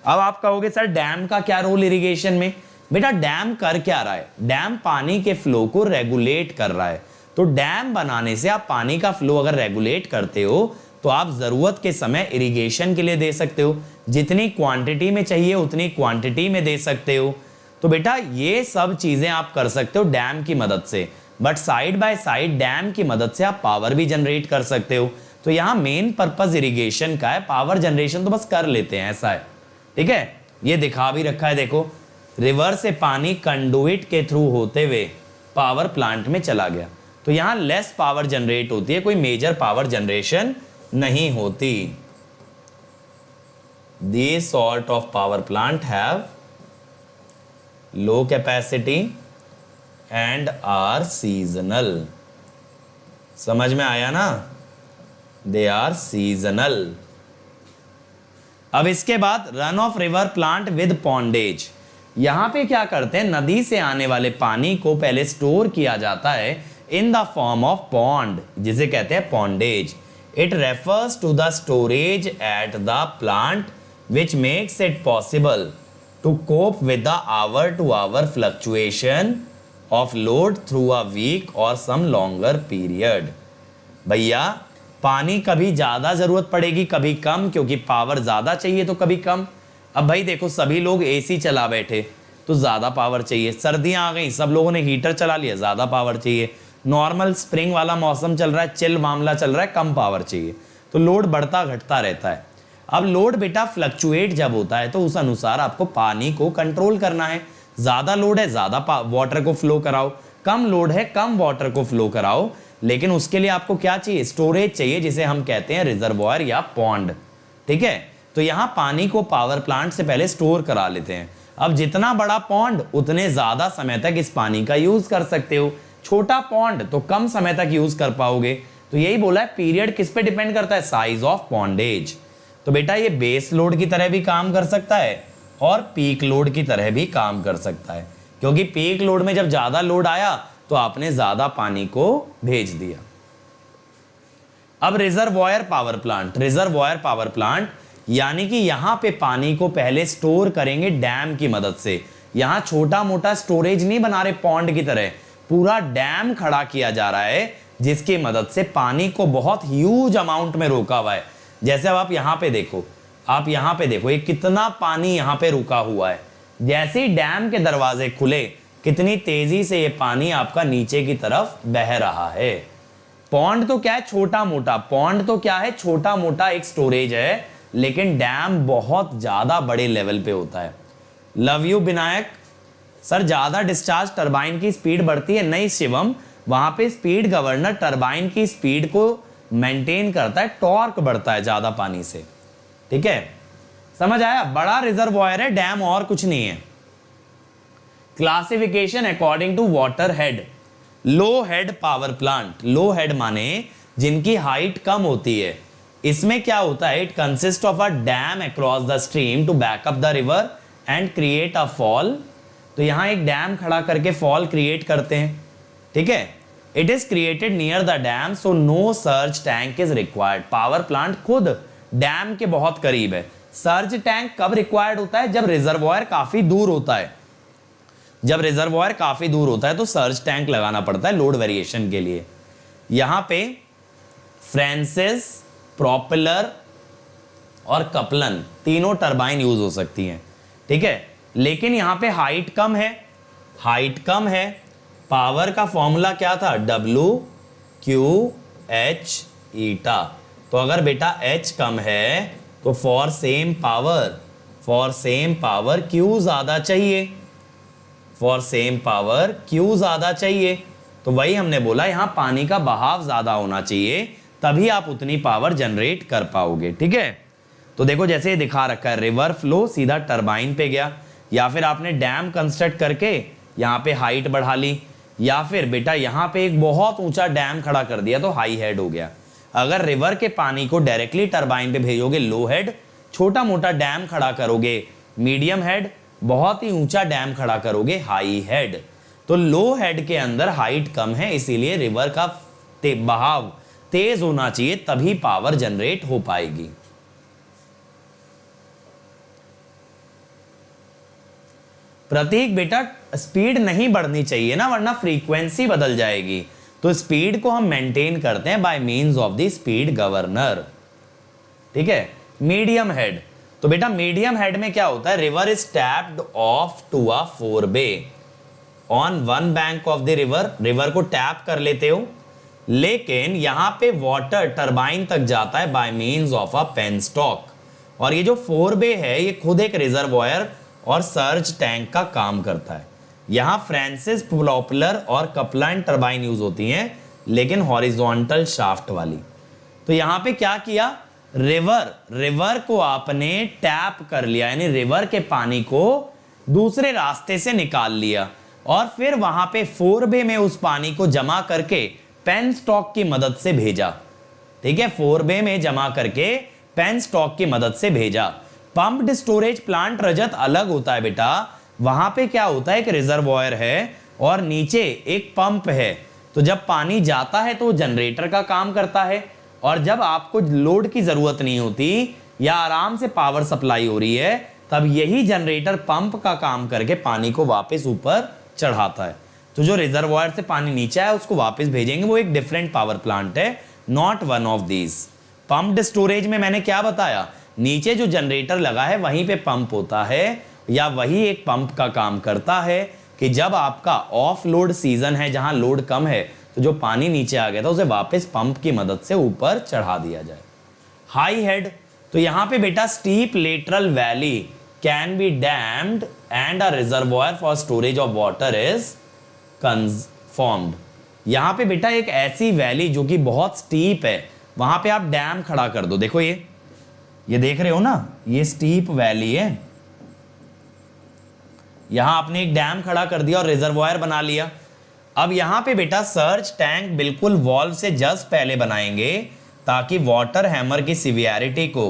अब आप कहोगे सर डैम का क्या रोल इरिगेशन में? बेटा डैम कर क्या रहा है? डैम पानी के फ्लो को रेगुलेट कर रहा है। तो डैम बनाने से आप पानी का फ्लो अगर रेगुलेट करते हो तो आप जरूरत के समय इरिगेशन के लिए दे सकते हो, जितनी क्वांटिटी में चाहिए उतनी क्वांटिटी में दे सकते हो। तो बेटा ये सब चीजें आप कर सकते हो डैम की मदद से, but side by side dam की मदद से आप पावर भी जनरेट कर सकते हो। तो यहाँ मेन पर्पस इरिगेशन का है, पावर जनरेशन तो बस कर लेते हैं, ऐसा है। ठीक है, ये दिखा भी रखा है, देखो रिवर से पानी कंडुइट के थ्रू होते हुए पावर प्लांट में चला गया। तो यहाँ लेस पावर जनरेट होती है, कोई मेजर पावर जनरेशन नहीं होती। These sort of power plant have low capacity and are seasonal. समझ में आया ना? They are seasonal. अब इसके बाद run of river plant with pondage. यहां पे क्या करते हैं, नदी से आने वाले पानी को पहले स्टोर किया जाता है in the form of pond, जिसे कहते हैं pondage. It refers to the storage at the plant which makes it possible to cope with the hour-to-hour fluctuation of load through a week or some longer period. भैया पानी कभी ज़्यादा ज़रूरत पड़ेगी कभी कम, क्योंकि पावर ज़्यादा चाहिए तो कभी कम। अब भाई देखो सभी लोग एसी चला बैठे तो ज़्यादा पावर चाहिए, सर्दियाँ आ गई सब लोगों ने हीटर चला लिया, ज़्यादा पावर चाहिए। नॉर्मल स्प्रिंग वाला मौसम चल रहा है, चिल मामला चल रहा है, कम पावर चाहिए। तो लोड बढ़ता घटता रहता है। अब लोड बेटा फ्लक्चुएट जब होता है तो उस अनुसार आपको पानी को कंट्रोल करना है। ज़्यादा लोड है ज़्यादा वाटर को फ्लो कराओ, कम लोड है कम वाटर को फ्लो कराओ। लेकिन उसके लिए आपको क्या चाहिए? स्टोरेज चाहिए, जिसे हम कहते हैं रिजर्वॉयर या पॉन्ड। ठीक है, तो यहाँ पानी को पावर प्लांट से पहले स्टोर करा लेते हैं। अब जितना बड़ा पॉन्ड उतने ज़्यादा समय तक इस पानी का यूज़ कर सकते हो, छोटा पॉन्ड तो कम समय तक यूज़ कर पाओगे। तो यही बोला है, पीरियड किस पे डिपेंड करता है? Size of pondage. तो बेटा ये बेस लोड की तरह भी काम कर सकता है और पीक लोड की तरह भी काम कर सकता है, क्योंकि पीक लोड में जब ज्यादा लोड आया तो आपने ज्यादा पानी को भेज दिया। अब reservoir power plant, reservoir power plant यानी कि यहां पे पानी को पहले स्टोर करेंगे डैम की मदद से। यहां छोटा मोटा स्टोरेज नहीं बना रहे पॉन्ड की तरह, पूरा डैम खड़ा किया जा रहा है जिसकी मदद से पानी को बहुत ह्यूज अमाउंट में रोका हुआ है। जैसे अब आप यहाँ पे देखो, आप यहाँ पे देखो ये कितना पानी यहाँ पे रुका हुआ है। जैसे ही डैम के दरवाजे खुले कितनी तेजी से ये पानी आपका नीचे की तरफ बह रहा है। पॉन्ड तो क्या है? छोटा मोटा। पॉन्ड तो क्या है? छोटा मोटा एक स्टोरेज है, लेकिन डैम बहुत ज्यादा बड़े लेवल पे होता है। Love you Vinayak sir. ज्यादा डिस्चार्ज टरबाइन की स्पीड बढ़ती है? नहीं शिवम, वहां पे स्पीड गवर्नर टरबाइन की स्पीड को मेंटेन करता है, टॉर्क बढ़ता है ज्यादा पानी से। ठीक है, समझ आया? बड़ा रिजर्वॉयर है, डैम और कुछ नहीं है। Classification according to water head. Low head power plant, low head माने जिनकी हाइट कम होती है। इसमें क्या होता है, it consist of a dam across the stream to backup the river and create a fall. तो यहां एक डैम खड़ा करके फॉल क्रिएट करते हैं, ठीक है। It is created near the dam so no surge tank is required. Power plant खुद डैम के बहुत करीब है। सर्ज टैंक कब रिक्वायर्ड होता है, जब रिजर्वॉयर काफी दूर होता है। जब रिजर्वॉयर काफी दूर होता है तो सर्ज टैंक लगाना पड़ता है लोड वेरिएशन के लिए। यहां पे फ्रांसिस, प्रोपेलर और कपलन तीनों टरबाइन यूज हो सकती हैं, ठीक है। लेकिन यहां पे हाइट कम है, हाइट कम है। पावर का फॉर्मूला क्या था, WQH ईटा। तो अगर बेटा H कम है तो फॉर सेम पावर Q ज्यादा चाहिए, फॉर सेम पावर Q ज्यादा चाहिए। तो वही हमने बोला, यहां पानी का बहाव ज्यादा होना चाहिए, तभी आप उतनी पावर जनरेट कर पाओगे, ठीक है। तो देखो जैसे ये दिखा रखा है, रिवर फ्लो सीधा टरबाइन पे गया, या फिर आपने डैम कंस्ट्रक्ट करके यहाँ पे हाइट बढ़ा ली, या फिर बेटा यहाँ पे एक बहुत ऊंचा डैम खड़ा कर दिया तो हाई हेड हो गया। अगर रिवर के पानी को डायरेक्टली टरबाइन पे भेजोगे लो हेड, छोटा मोटा डैम खड़ा करोगे मीडियम हेड, बहुत ही ऊंचा डैम खड़ा करोगे हाई हेड। तो लो हेड के अंदर हाइट कम है, इसीलिए रिवर का बहाव तेज होना चाहिए, तभी पावर जनरेट हो पाएगी। प्रतीक बेटा स्पीड नहीं बढ़नी चाहिए ना, वरना फ्रीक्वेंसी बदल जाएगी। तो स्पीड को हम मेंटेन करते हैं by means of the speed governor, ठीक है। मीडियम हेड, तो बेटा मीडियम हेड में क्या होता है, river is tapped off to a forebay on one bank of the river. River को टैप कर लेते हो, लेकिन यहां पे वाटर टरबाइन तक जाता है by means of a penstock. और ये जो फोर बे है ये खुद एक रिजर्वॉयर और सर्ज टैंक का काम करता है। यहां फ्रांसिस, प्रोपेलर और कपलाइन टरबाइन यूज होती हैं, लेकिन हॉरिजॉन्टल शाफ्ट वाली। तो यहां पे क्या किया, रिवर को आपने टैप कर लिया, यानी रिवर के पानी को दूसरे रास्ते से निकाल लिया, और फिर वहां पे फोर बे में उस पानी को जमा करके पेन स्टॉक की मदद से भेजा, ठीक है। फोर बे में जमा करके पेन स्टॉक की मदद से भेजा। पंप्ड स्टोरेज प्लांट रजत अलग होता है बेटा, वहां पे क्या होता है, एक रिजर्वॉयर है और नीचे एक पंप है। तो जब पानी जाता है तो जनरेटर का काम करता है, और जब आपको लोड की जरूरत नहीं होती या आराम से पावर सप्लाई हो रही है, तब यही जनरेटर पंप का काम करके पानी को वापस ऊपर चढ़ाता है। तो जो रिजर्वॉयर से पानी नीचे है उसको वापस भेजेंगे, वो एक डिफरेंट पावर प्लांट है, not one of these. Pumped storage में मैंने क्या बताया, नीचे जो जनरेटर लगा है वहीं पे पंप होता है, या वही एक पंप का काम करता है कि जब आपका ऑफ लोड सीजन है, जहां लोड कम है, तो जो पानी नीचे आ गया था उसे वापस पंप की मदद से ऊपर चढ़ा दिया जाए। हाई हेड, तो यहां पे बेटा steep lateral valley can be dammed and a reservoir for storage of water is formed. यहां पे बेटा एक ऐसी वैली जो कि बहुत स्टीप है, वहां पे आप डैम खड़ा कर दो। देखो ये देख रहे हो ना, ये स्टीप वैली है, यहां आपने एक डैम खड़ा कर दिया और रिजर्वॉयर बना लिया। अब यहां पे बेटा सर्ज टैंक बिल्कुल वॉल्व से जस्ट पहले बनाएंगे, ताकि वाटर हैमर की सिवियरिटी को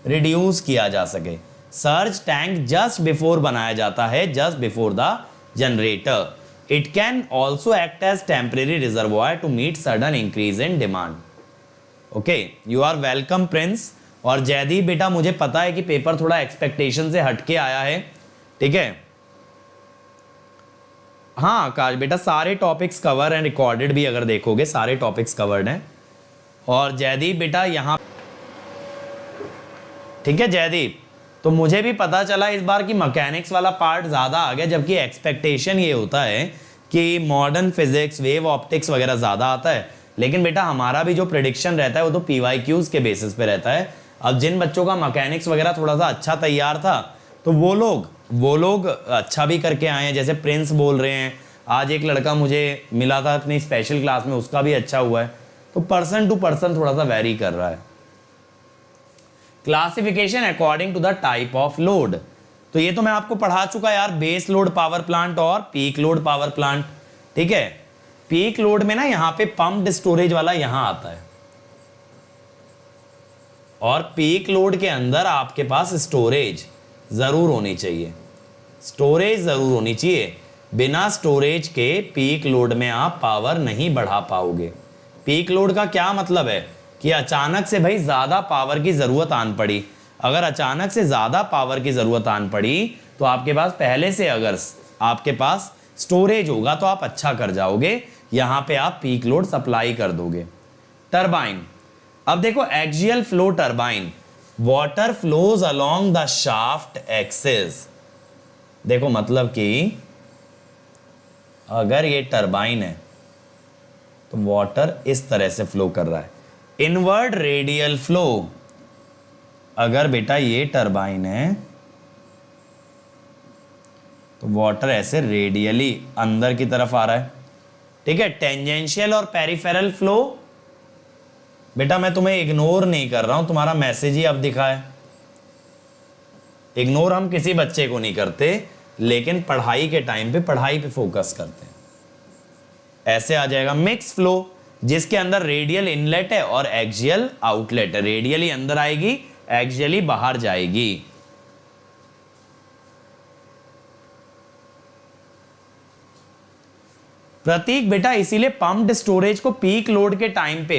रिड्यूस किया जा सके। सर्ज टैंक जस्ट बिफोर बनाया जाता है, just before the generator. It can also act as temporary reservoir to meet sudden increase in demand. Okay, you are welcome Prince. और जयदीप बेटा मुझे पता है कि पेपर थोड़ा एक्सपेक्टेशन से हटके आया है, ठीक है। हाँ आकाश बेटा, सारे टॉपिक्स कवर हैं, रिकॉर्डेड भी अगर देखोगे सारे टॉपिक्स कवर्ड हैं। और जयदीप बेटा यहाँ, ठीक है जयदीप, तो मुझे भी पता चला इस बार कि मैकेनिक्स वाला पार्ट ज़्यादा आ गया, जबकि एक्सपेक्टेशन ये होता है कि मॉडर्न फिजिक्स, वेव ऑप्टिक्स वगैरह ज़्यादा आता है। लेकिन बेटा हमारा भी जो प्रेडिक्शन रहता है वो तो PYQs के बेसिस पे रहता है। अब जिन बच्चों का मैकेनिक्स वगैरह थोड़ा सा अच्छा तैयार था, तो वो लोग अच्छा भी करके आए हैं। जैसे प्रिंस बोल रहे हैं, आज एक लड़का मुझे मिला था अपनी स्पेशल क्लास में, उसका भी अच्छा हुआ है। तो पर्सन टू पर्सन थोड़ा सा वेरी कर रहा है। Classification according to the type of load. तो ये तो मैं आपको पढ़ा चुका यार, बेस लोड पावर प्लांट और पीक लोड पावर प्लांट। ठीक है, पीक लोड में ना यहां पे पंप्ड स्टोरेज वाला यहां आता है, और पीक लोड के अंदर आपके पास स्टोरेज जरूर होनी चाहिए, स्टोरेज जरूर होनी चाहिए। बिना स्टोरेज के पीक लोड में आप पावर नहीं बढ़ा पाओगे। पीक लोड का क्या मतलब है कि अचानक से भाई ज्यादा पावर की जरूरत आन पड़ी। अगर अचानक से ज्यादा पावर की जरूरत आन पड़ी तो आपके पास पहले से अगर आपके पास स्टोरेज होगा तो आप अच्छा कर जाओगे, यहां पे आप पीक लोड सप्लाई कर दोगे। टरबाइन, अब देखो axial flow turbine, water flows along the shaft axis. देखो मतलब कि अगर ये टरबाइन है तो वाटर इस तरह से फ्लो कर रहा है, इनवर्ड रेडियल फ्लो। अगर बेटा ये टरबाइन है तो वाटर ऐसे रेडियली अंदर की तरफ आ रहा है। ठीक है, टेंजेंशियल और पेरिफेरल फ्लो, बेटा मैं तुम्हें इग्नोर नहीं कर रहा हूं, तुम्हारा मैसेज ही अब दिखा है। इग्नोर हम किसी बच्चे को नहीं करते, लेकिन पढ़ाई के टाइम पे पढ़ाई पे फोकस करते हैं। ऐसे आ जाएगा मिक्स फ्लो, जिसके अंदर रेडियल इनलेट है और एक्सियल आउटलेट है। रेडियली अंदर आएगी, एक्सियली बाहर जाएगी। प्रतीक बेटा इसीलिए पंप्ड स्टोरेज को पीक लोड के टाइम पे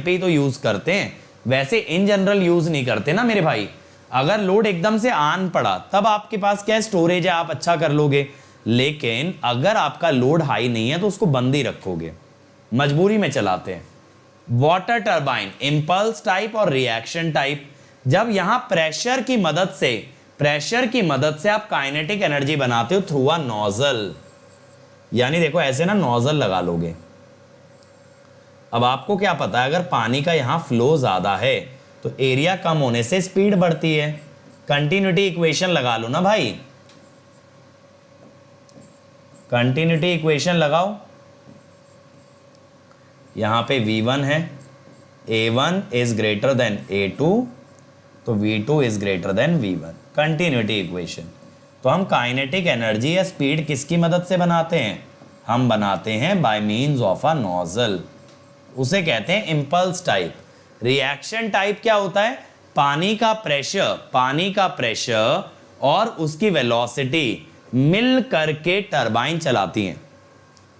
ही तो यूज करते हैं, वैसे इन जनरल यूज नहीं करते ना मेरे भाई। अगर लोड एकदम से आन पड़ा तब आपके पास क्या स्टोरेज है, आप अच्छा कर लोगे, लेकिन अगर आपका लोड हाई नहीं है तो उसको बंद ही रखोगे, मजबूरी में चलाते हैं। वाटर टरबाइन, इंपल्स टाइप और रिएक्शन टाइप। जब यहां प्रेशर की मदद से आप काइनेटिक एनर्जी बनाते हो थ्रू अ नोजल, यानी देखो ऐसे ना नोजल लगा लोगे। अब आपको क्या पता है, अगर पानी का यहां फ्लो ज्यादा है तो एरिया कम होने से स्पीड बढ़ती है। कंटिन्यूटी इक्वेशन लगा लो ना भाई, कंटिन्यूटी इक्वेशन लगाओ। यहां पे V1 है, A1 is greater than A2, तो V2 is greater than V1। Continuity equation. तो हम काइनेटिक एनर्जी या स्पीड किसकी मदद से बनाते हैं? हम बनाते हैं bye means of a nozzle, उसे कहते हैं इंपल्स टाइप। रिएक्शन टाइप क्या होता है? पानी का प्रेशर और उसकी वेलोसिटी मिल करके टरबाइन चलाती हैं।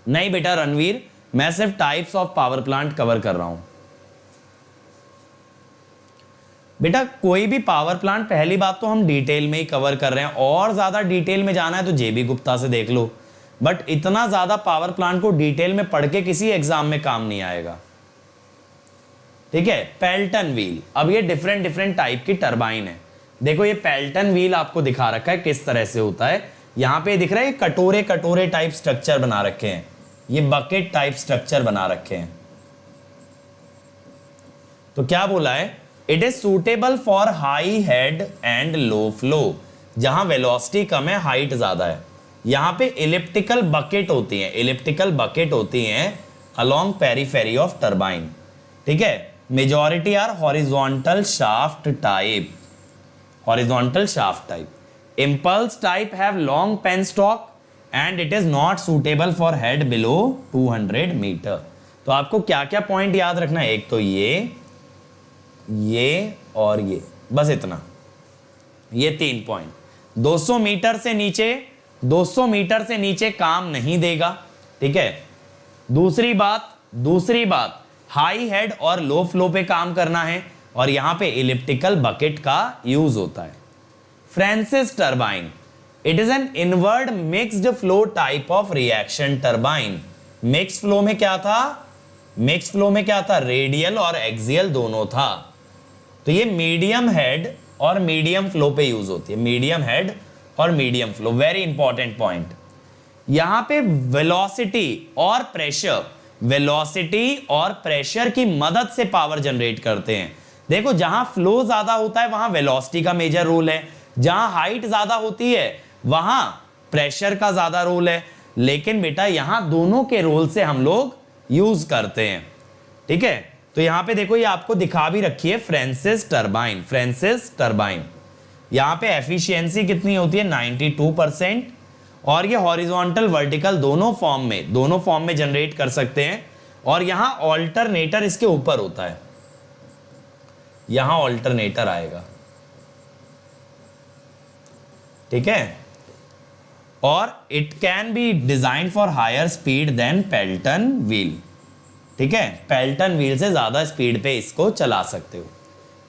नहीं बेटा रणवीर, मैं सिर्फ types of power plant cover कर रहा हूं। बेटा कोई भी पावर प्लांट पहली बात तो हम डिटेल में ही कवर कर रहे हैं, और ज्यादा डिटेल में जाना है तो जेबी गुप्ता से देख लो, बट इतना ज्यादा पावर प्लांट को डिटेल में पढ़ के किसी एग्जाम में काम नहीं आएगा। ठीक है, पेल्टन व्हील। अब ये डिफरेंट टाइप की टरबाइन है। देखो ये पेल्टन व्हील आपको दिखा रखा है किस तरह से होता है। यहां पे दिख रहा है कटोरे टाइप स्ट्रक्चर बना रखे हैं, ये बकेट टाइप स्ट्रक्चर बना रखे हैं। तो क्या बोला है? It is suitable for high head and low flow, जहां वेलोसिटी कम है, हाइट ज्यादा है। यहां पे इलिप्टिकल बकेट होती हैं अलोंग पेरीफेरी ऑफ टरबाइन। ठीक है, majority are horizontal shaft type. impulse type have long penstock and it is not suitable for head below 200 meter. तो आपको क्या क्या पॉइंट याद रखना है? एक तो ये और ये, बस इतना, ये 3 पॉइंट। 200 मीटर से नीचे काम नहीं देगा। ठीक है, दूसरी बात हाई हेड और लो फ्लो पे काम करना है, और यहां पे इलिप्टिकल बकेट का यूज होता है। Francis turbine, it is an inward mixed flow type of reaction turbine. Mix flow में क्या था? रेडियल और एक्सियल दोनों था। तो ये मीडियम हेड और मीडियम फ्लो पे यूज होती है, मीडियम हेड और medium flow. Very important point. यहां पे वेलोसिटी और प्रेशर की मदद से पावर जनरेट करते हैं। देखो जहां फ्लो ज्यादा होता है वहां वेलोसिटी का मेजर रोल है, जहां हाइट ज्यादा होती है वहां प्रेशर का ज्यादा रोल है, लेकिन बेटा यहां दोनों के रोल से हम लोग यूज करते हैं। ठीक है, तो यहां पे देखो ये आपको दिखा भी रखी है फ्रांसिस टरबाइन, फ्रांसिस टरबाइन। यहां पे एफिशिएंसी कितनी होती है 92%, और ये हॉरिजॉन्टल वर्टिकल दोनों फॉर्म में जनरेट कर सकते हैं। और यहां ऑल्टरनेटर इसके ऊपर होता है, यहां ऑल्टरनेटर आएगा, ठीक है। और it can be design for higher speed than Pelton wheel, ठीक है, पेल्टन व्हील से ज्यादा स्पीड पे इसको चला सकते हो।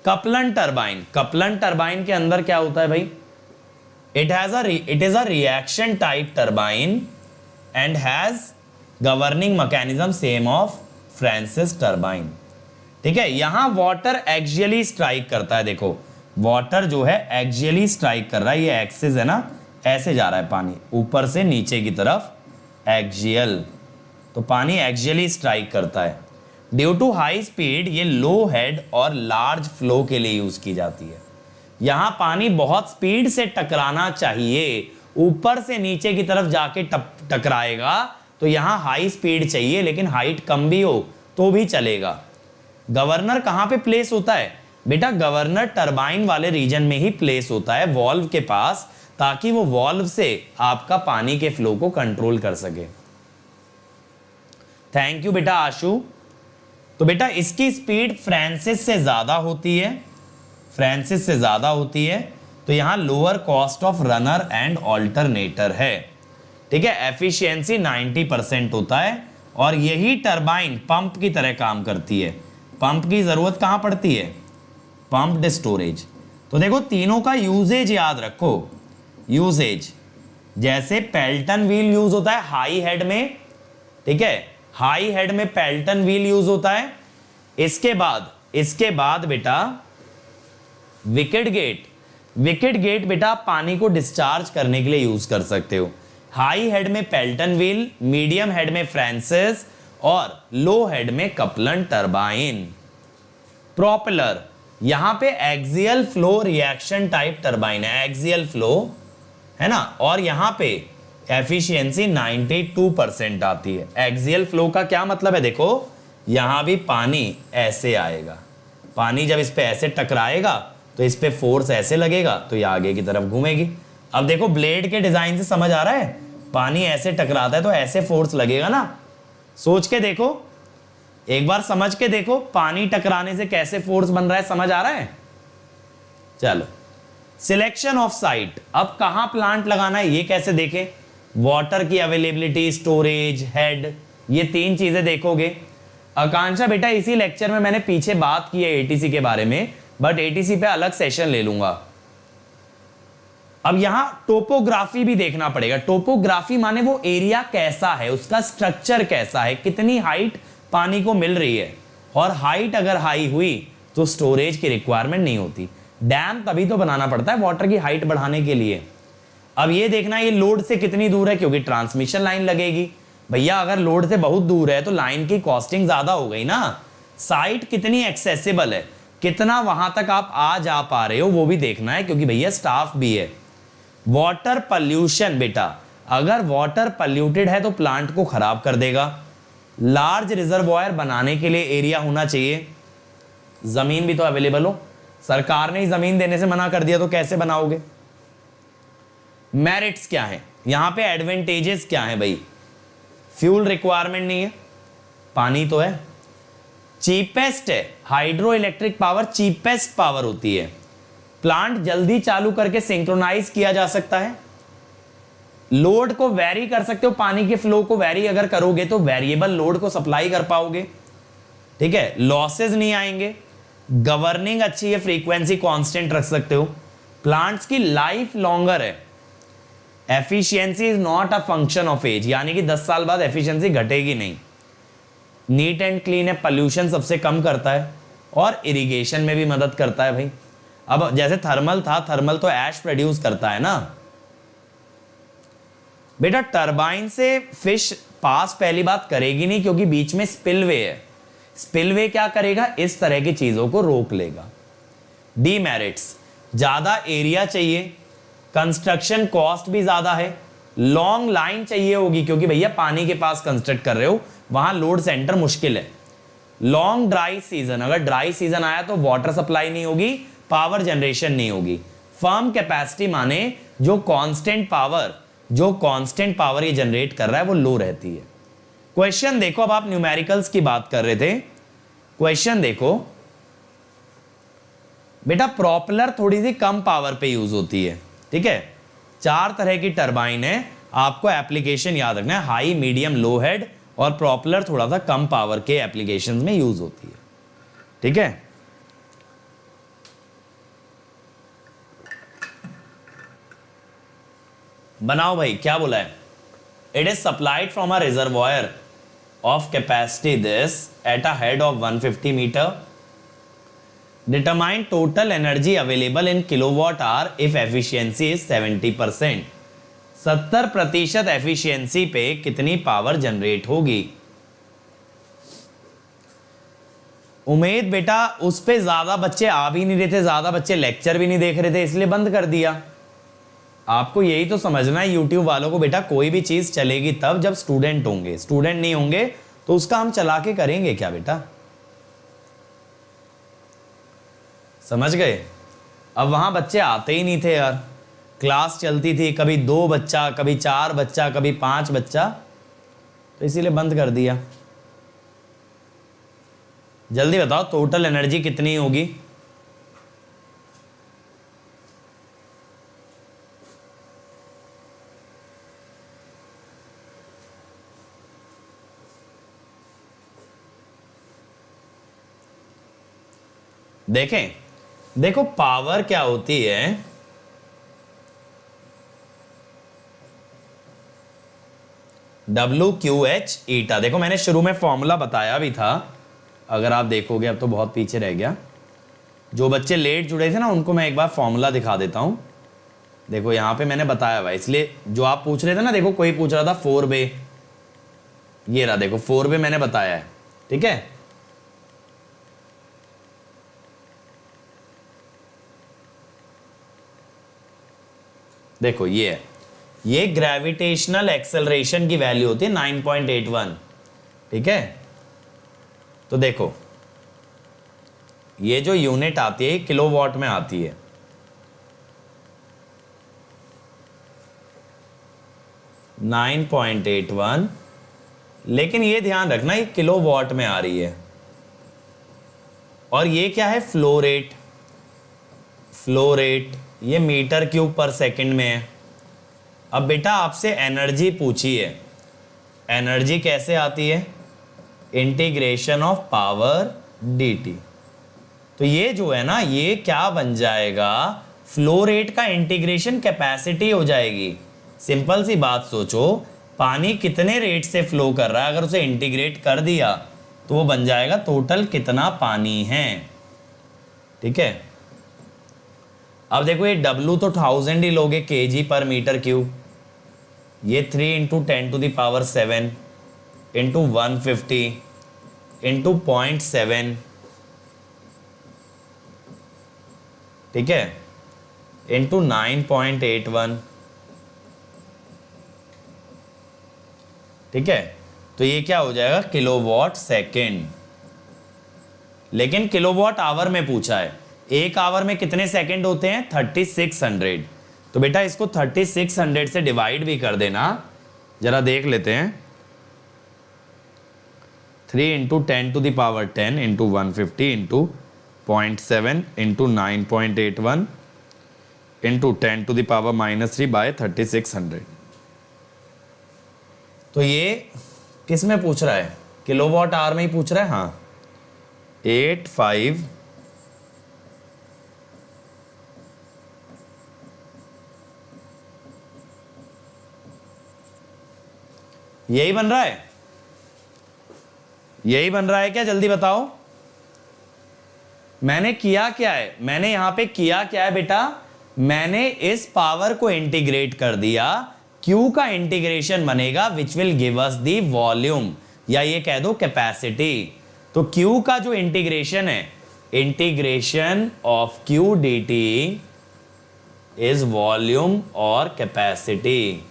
कपलन टरबाइन, कपलन टरबाइन के अंदर क्या होता है भाई, it is a reaction type turbine and has governing mechanism same of Francis turbine, ठीक है। यहां वाटर एक्सियली स्ट्राइक करता है, देखो वाटर जो है एक्सियली स्ट्राइक कर रहा है, ये एक्सिस है ना, ऐसे जा रहा है पानी ऊपर से नीचे की तरफ एक्सियल, तो पानी एक्सियली स्ट्राइक करता है। ड्यू टू हाई स्पीड ये लो हेड और लार्ज फ्लो के लिए यूज की जाती है। यहां पानी बहुत स्पीड से टकराना चाहिए, ऊपर से नीचे की तरफ जाके टकराएगा, तो यहां हाई स्पीड चाहिए, लेकिन हाइट कम भी हो तो भी चलेगा। गवर्नर कहां पे प्लेस होता है बेटा, गवर्नर टरबाइन वाले रीजन में ही प्लेस होता है, वॉल्व के पास, ताकि वो वॉल्व से आपका पानी के फ्लो को कंट्रोल कर सके। थैंक यू बेटा आशु। तो बेटा इसकी स्पीड फ्रांसिस से ज्यादा होती है, फ्रांसिस से ज्यादा होती है, तो यहां lower cost of runner and alternator है, ठीक है। एफिशिएंसी 90% होता है, और यही टरबाइन पंप की तरह काम करती है। पंप की जरूरत कहां पड़ती है, पंप्ड स्टोरेज। तो देखो तीनों का यूजेज याद रखो, यूजेज जैसे पेल्टन व्हील यूज होता है हाई हेड में, ठीक है, हाई हेड में पेल्टन व्हील यूज होता है। इसके बाद बेटा विकेट गेट, विकेट गेट बेटा पानी को डिस्चार्ज करने के लिए यूज कर सकते हो। हाई हेड में पेल्टन व्हील, मीडियम हेड में फ्रांसिस, और लो हेड में कपलन टरबाइन। प्रोपेलर, यहां पे axial flow reaction type turbine है, एक्सियल फ्लो है ना, और यहां पे एफिशिएंसी 92% आती है। एक्सियल फ्लो का क्या मतलब है, देखो यहां भी पानी ऐसे आएगा, पानी जब इस पे ऐसे टकराएगा तो इस पे फोर्स ऐसे लगेगा, तो ये आगे की तरफ घूमेगी। अब देखो ब्लेड के डिजाइन से समझ आ रहा है, पानी ऐसे टकराता है तो ऐसे फोर्स लगेगा ना, सोच के देखो, एक बार समझ के देखो, पानी टकराने से कैसे फोर्स बन रहा है, समझ आ रहा है। चलो सिलेक्शन ऑफ साइट, अब कहां प्लांट लगाना है ये कैसे देखें, वाटर की अवेलेबिलिटी, स्टोरेज, हेड, ये तीन चीजें देखोगे। आकांक्षा बेटा इसी लेक्चर में मैंने पीछे बात की है एटीसी के बारे में, बट एटीसी पे अलग सेशन ले लूंगा। अब यहां टोपोग्राफी भी देखना पड़ेगा। टोपोग्राफी माने वो एरिया कैसा है, उसका स्ट्रक्चर कैसा है, कितनी हाइट पानी को मिल रही है, और हाइट अगर हाई हुई तो स्टोरेज की रिक्वायरमेंट नहीं होती। डैम तभी तो बनाना पड़ता है वाटर की हाइट बढ़ाने के लिए। अब ये देखना ये लोड से कितनी दूर है, क्योंकि ट्रांसमिशन लाइन लगेगी। भैया अगर लोड से बहुत दूर है तो लाइन की कॉस्टिंग ज्यादा हो गई ना। साइट कितनी एक्सेसिबल है, कितना वहां तक आप आ जा पा रहे हो, वो भी देखना है, क्योंकि भैया स्टाफ भी है। वाटर पॉल्यूशन बेटा, अगर वाटर पॉल्यूटेड है तो प्लांट को खराब कर देगा। लार्ज रिजर्वॉयर बनाने के लिए एरिया होना चाहिए, जमीन भी तो अवेलेबल हो। सरकार ने ही जमीन देने से मना कर दिया तो कैसे बनाओगे। मेरिट्स क्या है यहां पे, एडवांटेजेस क्या है भाई, फ्यूल रिक्वायरमेंट नहीं है, पानी तो है। चीपेस्ट है, hydro electric power cheapest power होती है। प्लांट जल्दी चालू करके सिंक्रोनाइज किया जा सकता है। लोड को वेरी कर सकते हो, पानी के फ्लो को वेरी अगर करोगे तो वेरिएबल लोड को सप्लाई कर पाओगे, ठीक है, लॉसेस नहीं आएंगे। गवर्निंग अच्छी है, फ्रीक्वेंसी कांस्टेंट रख सकते हो। प्लांट्स की लाइफ लॉन्गर है। Efficiency is not a function of age, यानी कि 10 साल बाद एफिशिएंसी घटेगी नहीं। नीट एंड क्लीन है, पॉल्यूशन सबसे कम करता है, और इरिगेशन में भी मदद करता है भाई। अब जैसे थर्मल था, थर्मल तो ऐश प्रोड्यूस करता है ना बेटा। टरबाइन से फिश पास पहली बात करेगी नहीं, क्योंकि बीच में स्पिलवे है। स्पिलवे क्या करेगा, इस तरह की चीजों को रोक लेगा। डीमेरिट्स, ज्यादा एरिया चाहिए, कंस्ट्रक्शन कॉस्ट भी ज्यादा है, लॉन्ग लाइन चाहिए होगी, क्योंकि भैया पानी के पास कंस्ट्रक्ट कर रहे हो, वहां लोड सेंटर मुश्किल है। लॉन्ग ड्राई सीजन, अगर ड्राई सीजन आया तो वाटर सप्लाई नहीं होगी, पावर जनरेशन नहीं होगी। फर्म कैपेसिटी माने जो कांस्टेंट पावर ये जनरेट कर रहा है वो लो रहती है। क्वेश्चन देखो, अब आप न्यूमेरिकल्स की बात कर रहे थे, क्वेश्चन देखो बेटा, प्रोपेलर थोड़ी सी कम पावर पे यूज होती है, ठीक है। 4 तरह की टरबाइन है, आपको एप्लीकेशन याद रखना है, हाई, मीडियम, लो हेड, और प्रोपेलर थोड़ा सा कम पावर के एप्लीकेशंस में यूज होती है, ठीक है। बनाओ भाई, क्या बोला है? It is supplied from a reservoir of capacity this at a head of 150 meter. Determine total energy available in kilowatt hour if efficiency is 70%। 70% efficiency पे कितनी पावर जनरेट होगी? उम्मीद बेटा उस पे ज्यादा बच्चे आ भी नहीं रहे थे, ज्यादा बच्चे लेक्चर भी नहीं देख रहे थे, इसलिए बंद कर दिया। आपको यही तो समझना है यूट्यूब वालों को, बेटा कोई भी चीज चलेगी तब जब स्टूडेंट होंगे, स्टूडेंट नहीं होंगे तो उसका हम चला के करेंगे क्या बेटा? समझ गए? अब वहां बच्चे आते ही नहीं थे यार, क्लास चलती थी, कभी 2 बच्चा, कभी 4 बच्चा, कभी 5 बच्चा, तो इसीलिए बंद कर दिया। जल्दी बताओ टोटल एनर्जी कितनी होगी? देखें, देखो पावर क्या होती है, WQH ईटा। देखो मैंने शुरू में फॉर्मूला बताया भी था, अगर आप देखोगे, अब तो बहुत पीछे रह गया। जो बच्चे लेट जुड़े थे ना उनको मैं एक बार फॉर्मूला दिखा देता हूं। देखो यहां पे मैंने बताया हुआ, इसलिए जो आप पूछ रहे थे ना, देखो कोई पूछ रहा था 4 बे, ये रहा, देखो 4 बे मैंने बताया है, ठीक है। देखो ये ग्रेविटेशनल एक्सेलरेशन की वैल्यू होती है 9.81, ठीक है। तो देखो ये जो यूनिट आती है किलोवाट में आती है, नाइन 9.81, लेकिन ये ध्यान रखना ये किलोवाट में आ रही है, और ये क्या है? Flow rate. फ्लो रेट ये मीटर क्यूब पर सेकंड में है। अब बेटा आपसे एनर्जी पूछी है, एनर्जी कैसे आती है? Integration of power dt। तो ये जो है ना, ये क्या बन जाएगा? फ्लो रेट का इंटीग्रेशन कैपेसिटी हो जाएगी। सिंपल सी बात सोचो, पानी कितने रेट से फ्लो कर रहा है, अगर उसे इंटीग्रेट कर दिया तो वो बन जाएगा टोटल कितना पानी है, ठीक है। अब देखो ये W तो 1000 ही लोगे kg पर मीटर क्यूब, ये 3 × 10⁻⁷ इंटू 150 इंटू 0.7, ठीक है, इंटू 9.81, ठीक है। तो ये क्या हो जाएगा? Kilowatt second. लेकिन किलोवाट आवर में पूछा है, एक आवर में कितने सेकंड होते हैं? 3600। तो बेटा इसको 3600 से डिवाइड भी कर देना, जरा देख लेते हैं। 3 × 10⁻10 into 150 into 0.7 into 9.81 into 10⁻³ by 3600। तो ये किस में पूछ रहा है? किलोवाट आवर में ही पूछ रहा है, हाँ। 85 यही बन रहा है, यही बन रहा है क्या? जल्दी बताओ। मैंने किया क्या है? मैंने यहां पे किया क्या है बेटा? मैंने इस पावर को इंटीग्रेट कर दिया, Q का इंटीग्रेशन बनेगा which will give us the volume, या ये कह दो कैपेसिटी। तो Q का जो इंटीग्रेशन है, integration of Q dt is volume और कैपेसिटी।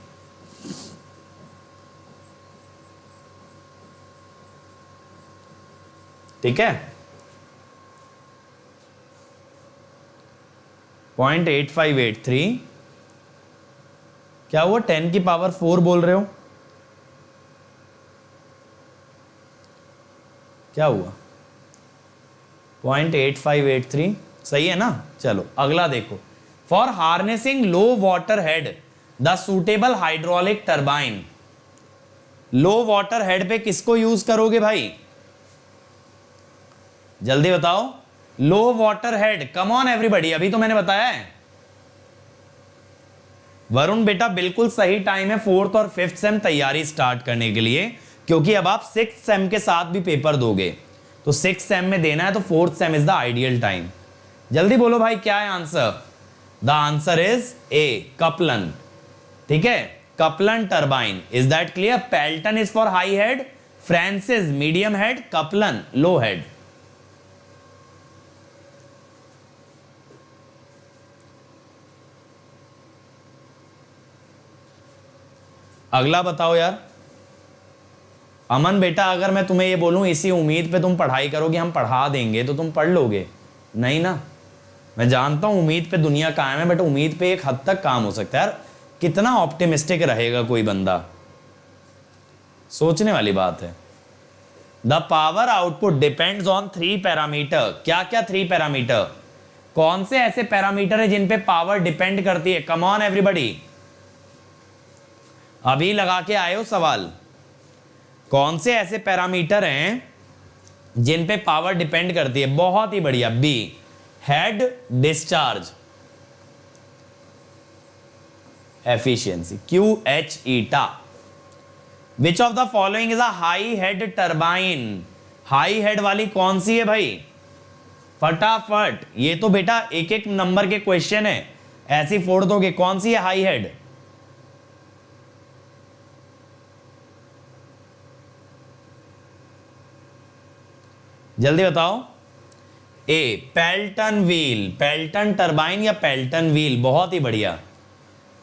ठीक है, 0.8583, क्या हुआ 10 की पावर 4 बोल रहे हो, क्या हुआ 0.8583 सही है ना। चलो अगला देखो, for harnessing low water head the suitable hydraulic turbine. Low water head पे किसको यूज करोगे भाई, जल्दी बताओ। Low water head, come on everybody, अभी तो मैंने बताया है। वरुण बेटा बिल्कुल सही टाइम है 4th और 5th सेम तैयारी स्टार्ट करने के लिए, क्योंकि अब आप 6th सेम के साथ भी पेपर दोगे, तो 6th सेम में देना है, तो 4th sem is the ideal time. जल्दी बोलो भाई क्या है answer. The answer is A, Kaplan. ठीक है, Kaplan turbine. Is that clear. Pelton is for high head, Francis medium head, Kaplan low head. अगला बताओ यार। अमन बेटा अगर मैं तुम्हें ये बोलूं इसी उम्मीद पे तुम पढ़ाई करोगे, हम पढ़ा देंगे, तो तुम पढ़ लोगे नहीं ना। मैं जानता हूं उम्मीद पे दुनिया कायम है, बट उम्मीद पे एक हद तक काम हो सकता है यार। कितना ऑप्टिमिस्टिक रहेगा कोई बंदा, सोचने वाली बात है। The power output depends on 3 parameter. क्या क्या 3 पैरामीटर, कौन से ऐसे पैरामीटर है जिन पे पावर डिपेंड करती है। कम ऑन एवरीबॉडी, अभी लगा के आए हो सवाल। कौन से ऐसे पैरामीटर हैं जिन पे पावर डिपेंड करती है। बहुत ही बढ़िया, B, head discharge efficiency, Q H eta. Which of the following is a high head turbine. High head वाली कौन सी है भाई, फटाफट। ये तो बेटा एक एक नंबर के क्वेश्चन है, ऐसी फोड़ दोगे। कौन सी है हाई हेड, जल्दी बताओ। A, Pelton wheel, Pelton turbine या पेल्टन व्हील, बहुत ही बढ़िया।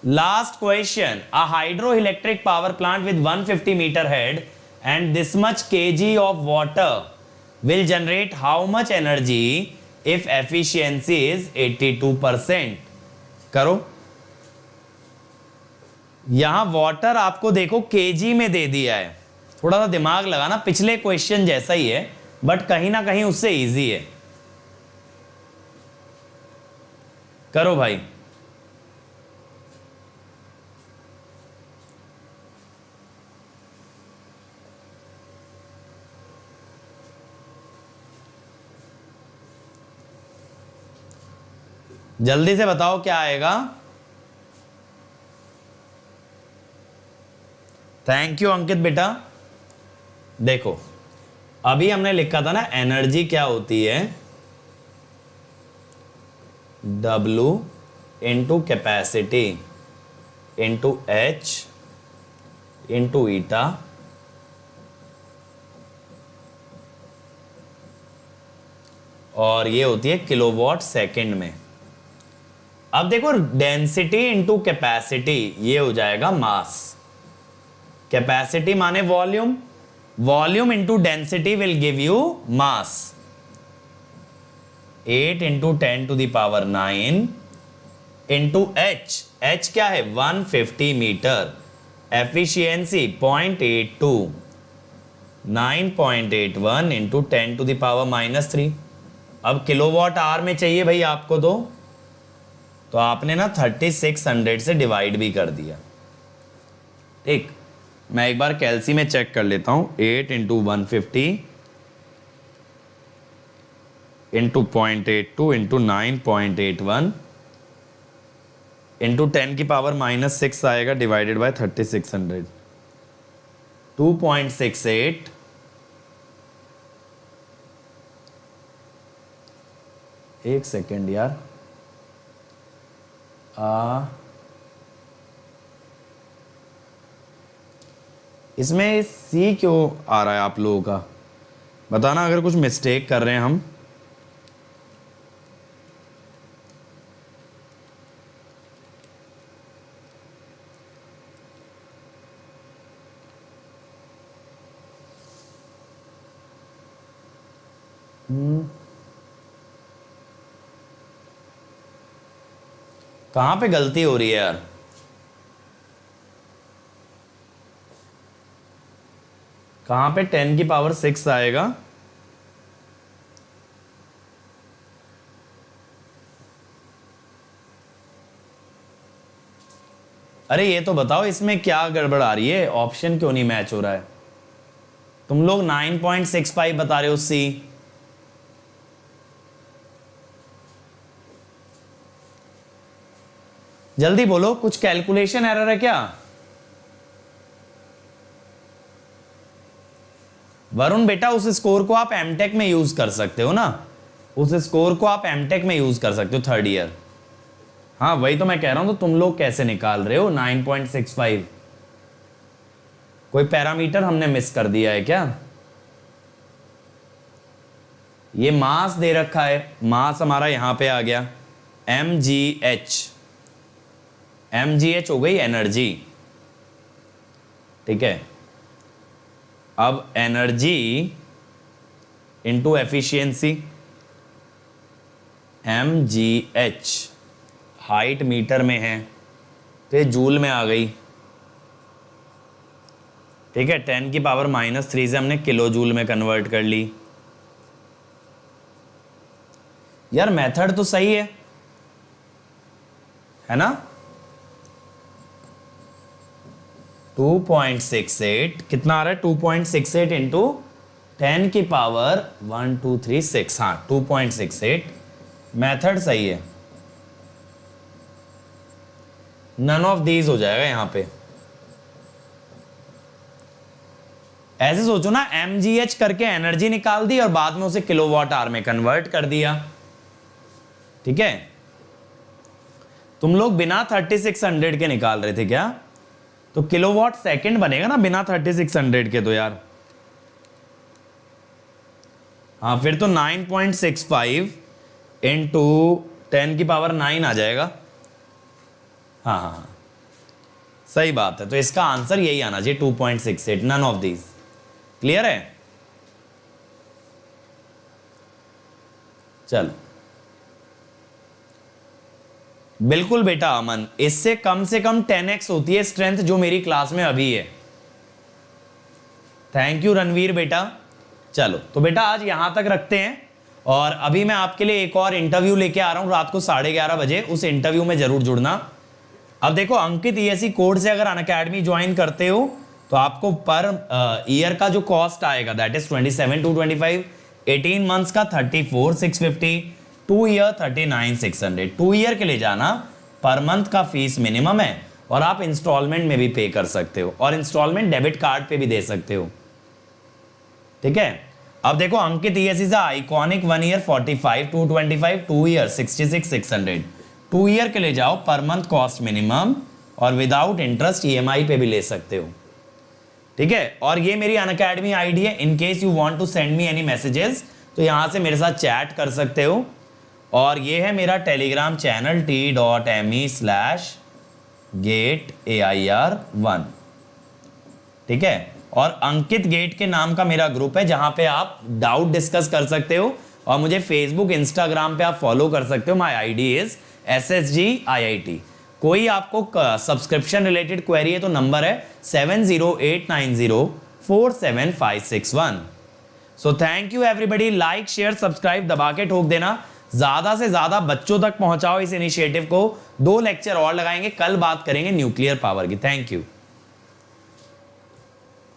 Last question, a hydro electric power plant with 150 meter head and this much kg of water will generate how much energy if efficiency is 82%। करो, यहां water आपको देखो KG में दे दिया है, थोड़ा सा दिमाग लगाना, पिछले क्वेश्चन जैसा ही है बट कहीं ना कहीं उससे इजी है। करो भाई, जल्दी से बताओ क्या आएगा। थैंक यू अंकित बेटा। देखो अभी हमने लिखा था ना एनर्जी क्या होती है, W into capacity into H into eta, और ये होती है किलोवाट सेकंड में। अब देखो डेंसिटी इंटू कैपेसिटी, ये हो जाएगा मास। कैपेसिटी माने volume, volume into density will give you mass. 8 into 10 to the power 9 into H, H क्या है 150 meter, efficiency 0.82, 9.81 into 10 to the power -3। अब किलोवाट आवर में चाहिए भाई आपको, तो आपने ना 3600 से डिवाइड भी कर दिया। ठीक, मैं एक बार कैलसी में चेक कर लेता हूं। 8 इंटू 150 इंटू 0.82 इंटू 9.81 इंटू 10 की पावर -6 आएगा, डिवाइडेड बाय 3600, 2.68। एक सेकेंड यार, इसमें सी क्यों आ रहा है आप लोगों का, बताना अगर कुछ मिस्टेक कर रहे हैं हम। कहां पे गलती हो रही है यार? कहां पे 10 की पावर 6 आएगा? अरे ये तो बताओ इसमें क्या गड़बड़ आ रही है, ऑप्शन क्यों नहीं मैच हो रहा है? तुम लोग 9.65 बता रहे हो सी। जल्दी बोलो, कुछ कैलकुलेशन एरर है क्या? वरुण बेटा, उस स्कोर को आप एमटेक में यूज कर सकते हो ना, उस स्कोर को आप एमटेक में यूज कर सकते हो, 3rd ईयर। हाँ वही तो मैं कह रहा हूं, तो तुम लोग कैसे निकाल रहे हो 9.65? कोई पैरामीटर हमने मिस कर दिया है क्या? ये मास दे रखा है, मास हमारा यहां पे आ गया mgh, mgh हो गई एनर्जी, ठीक है। अब energy into efficiency, mgh height meter में है तो ये जूल में आ गई, ठीक है। 10 की पावर -3 से हमने किलो जूल में कन्वर्ट कर ली। यार मेथड तो सही है ना? 2.68 कितना आ रहा है? 2.68 इंटू 10 की पावर 1 2 3 6, हाँ 2.68, मेथड सही है। नन ऑफ दीज हो जाएगा यहां पे। ऐसे सोचो ना, mgh करके एनर्जी निकाल दी और बाद में उसे किलोवाट आवर में कन्वर्ट कर दिया, ठीक है। तुम लोग बिना 3600 के निकाल रहे थे क्या? तो किलोवाट सेकंड बनेगा ना बिना 3600 के तो यार। हाँ फिर तो 9.65 इंटू 10 की पावर 9 आ जाएगा। हाँ हाँ हाँ सही बात है, तो इसका आंसर यही आना चाहिए 2.68, नन ऑफ दीज। क्लियर है? चलो बिल्कुल बेटा अमन, इससे कम से कम 10x होती है स्ट्रेंथ जो मेरी क्लास में अभी है। थैंक यू रणवीर बेटा। चलो तो बेटा आज यहां तक रखते हैं, और अभी मैं आपके लिए एक और इंटरव्यू लेके आ रहा हूं रात को 11:30 बजे, उस इंटरव्यू में जरूर जुड़ना। अब देखो अंकित ESE कोड से अगर अनअकैडमी ज्वाइन करते हो तो आपको पर ईयर का जो कॉस्ट आएगा दैट इज 27,225, 18 मंथ्स का 34,650, 2 ईयर 39,600। 2 ईयर के लिए जाना, पर मंथ का फीस मिनिमम है, और आप इंस्टॉलमेंट में भी पे कर सकते हो, और इंस्टॉलमेंट डेबिट कार्ड पे भी दे सकते हो, ठीक है। अब देखो अंकित ESE से आइकॉनिक 1 ईयर 45,225, 2 ईयर 66,600। 2 ईयर के लिए जाओ, पर मंथ कॉस्ट मिनिमम, और विदाउट इंटरेस्ट EMI पे भी ले सकते हो, ठीक है। और ये मेरी अनअकैडमी आईडी है, in case you want to send me any messages तो यहां से मेरे साथ चैट कर सकते हो। और ये है मेरा टेलीग्राम चैनल t.me/gateair1, ठीक है। और अंकित गेट के नाम का मेरा ग्रुप है जहां पे आप डाउट डिस्कस कर सकते हो, और मुझे फेसबुक इंस्टाग्राम पे आप फॉलो कर सकते हो। My ID is SSGIIT। कोई आपको सब्सक्रिप्शन रिलेटेड क्वेरी है तो नंबर है 7089047561। So thank you everybody, like share subscribe दबा के ठोक देना, ज्यादा से ज्यादा बच्चों तक पहुंचाओ इस इनिशिएटिव को। 2 लेक्चर और लगाएंगे, कल बात करेंगे न्यूक्लियर पावर की। Thank you.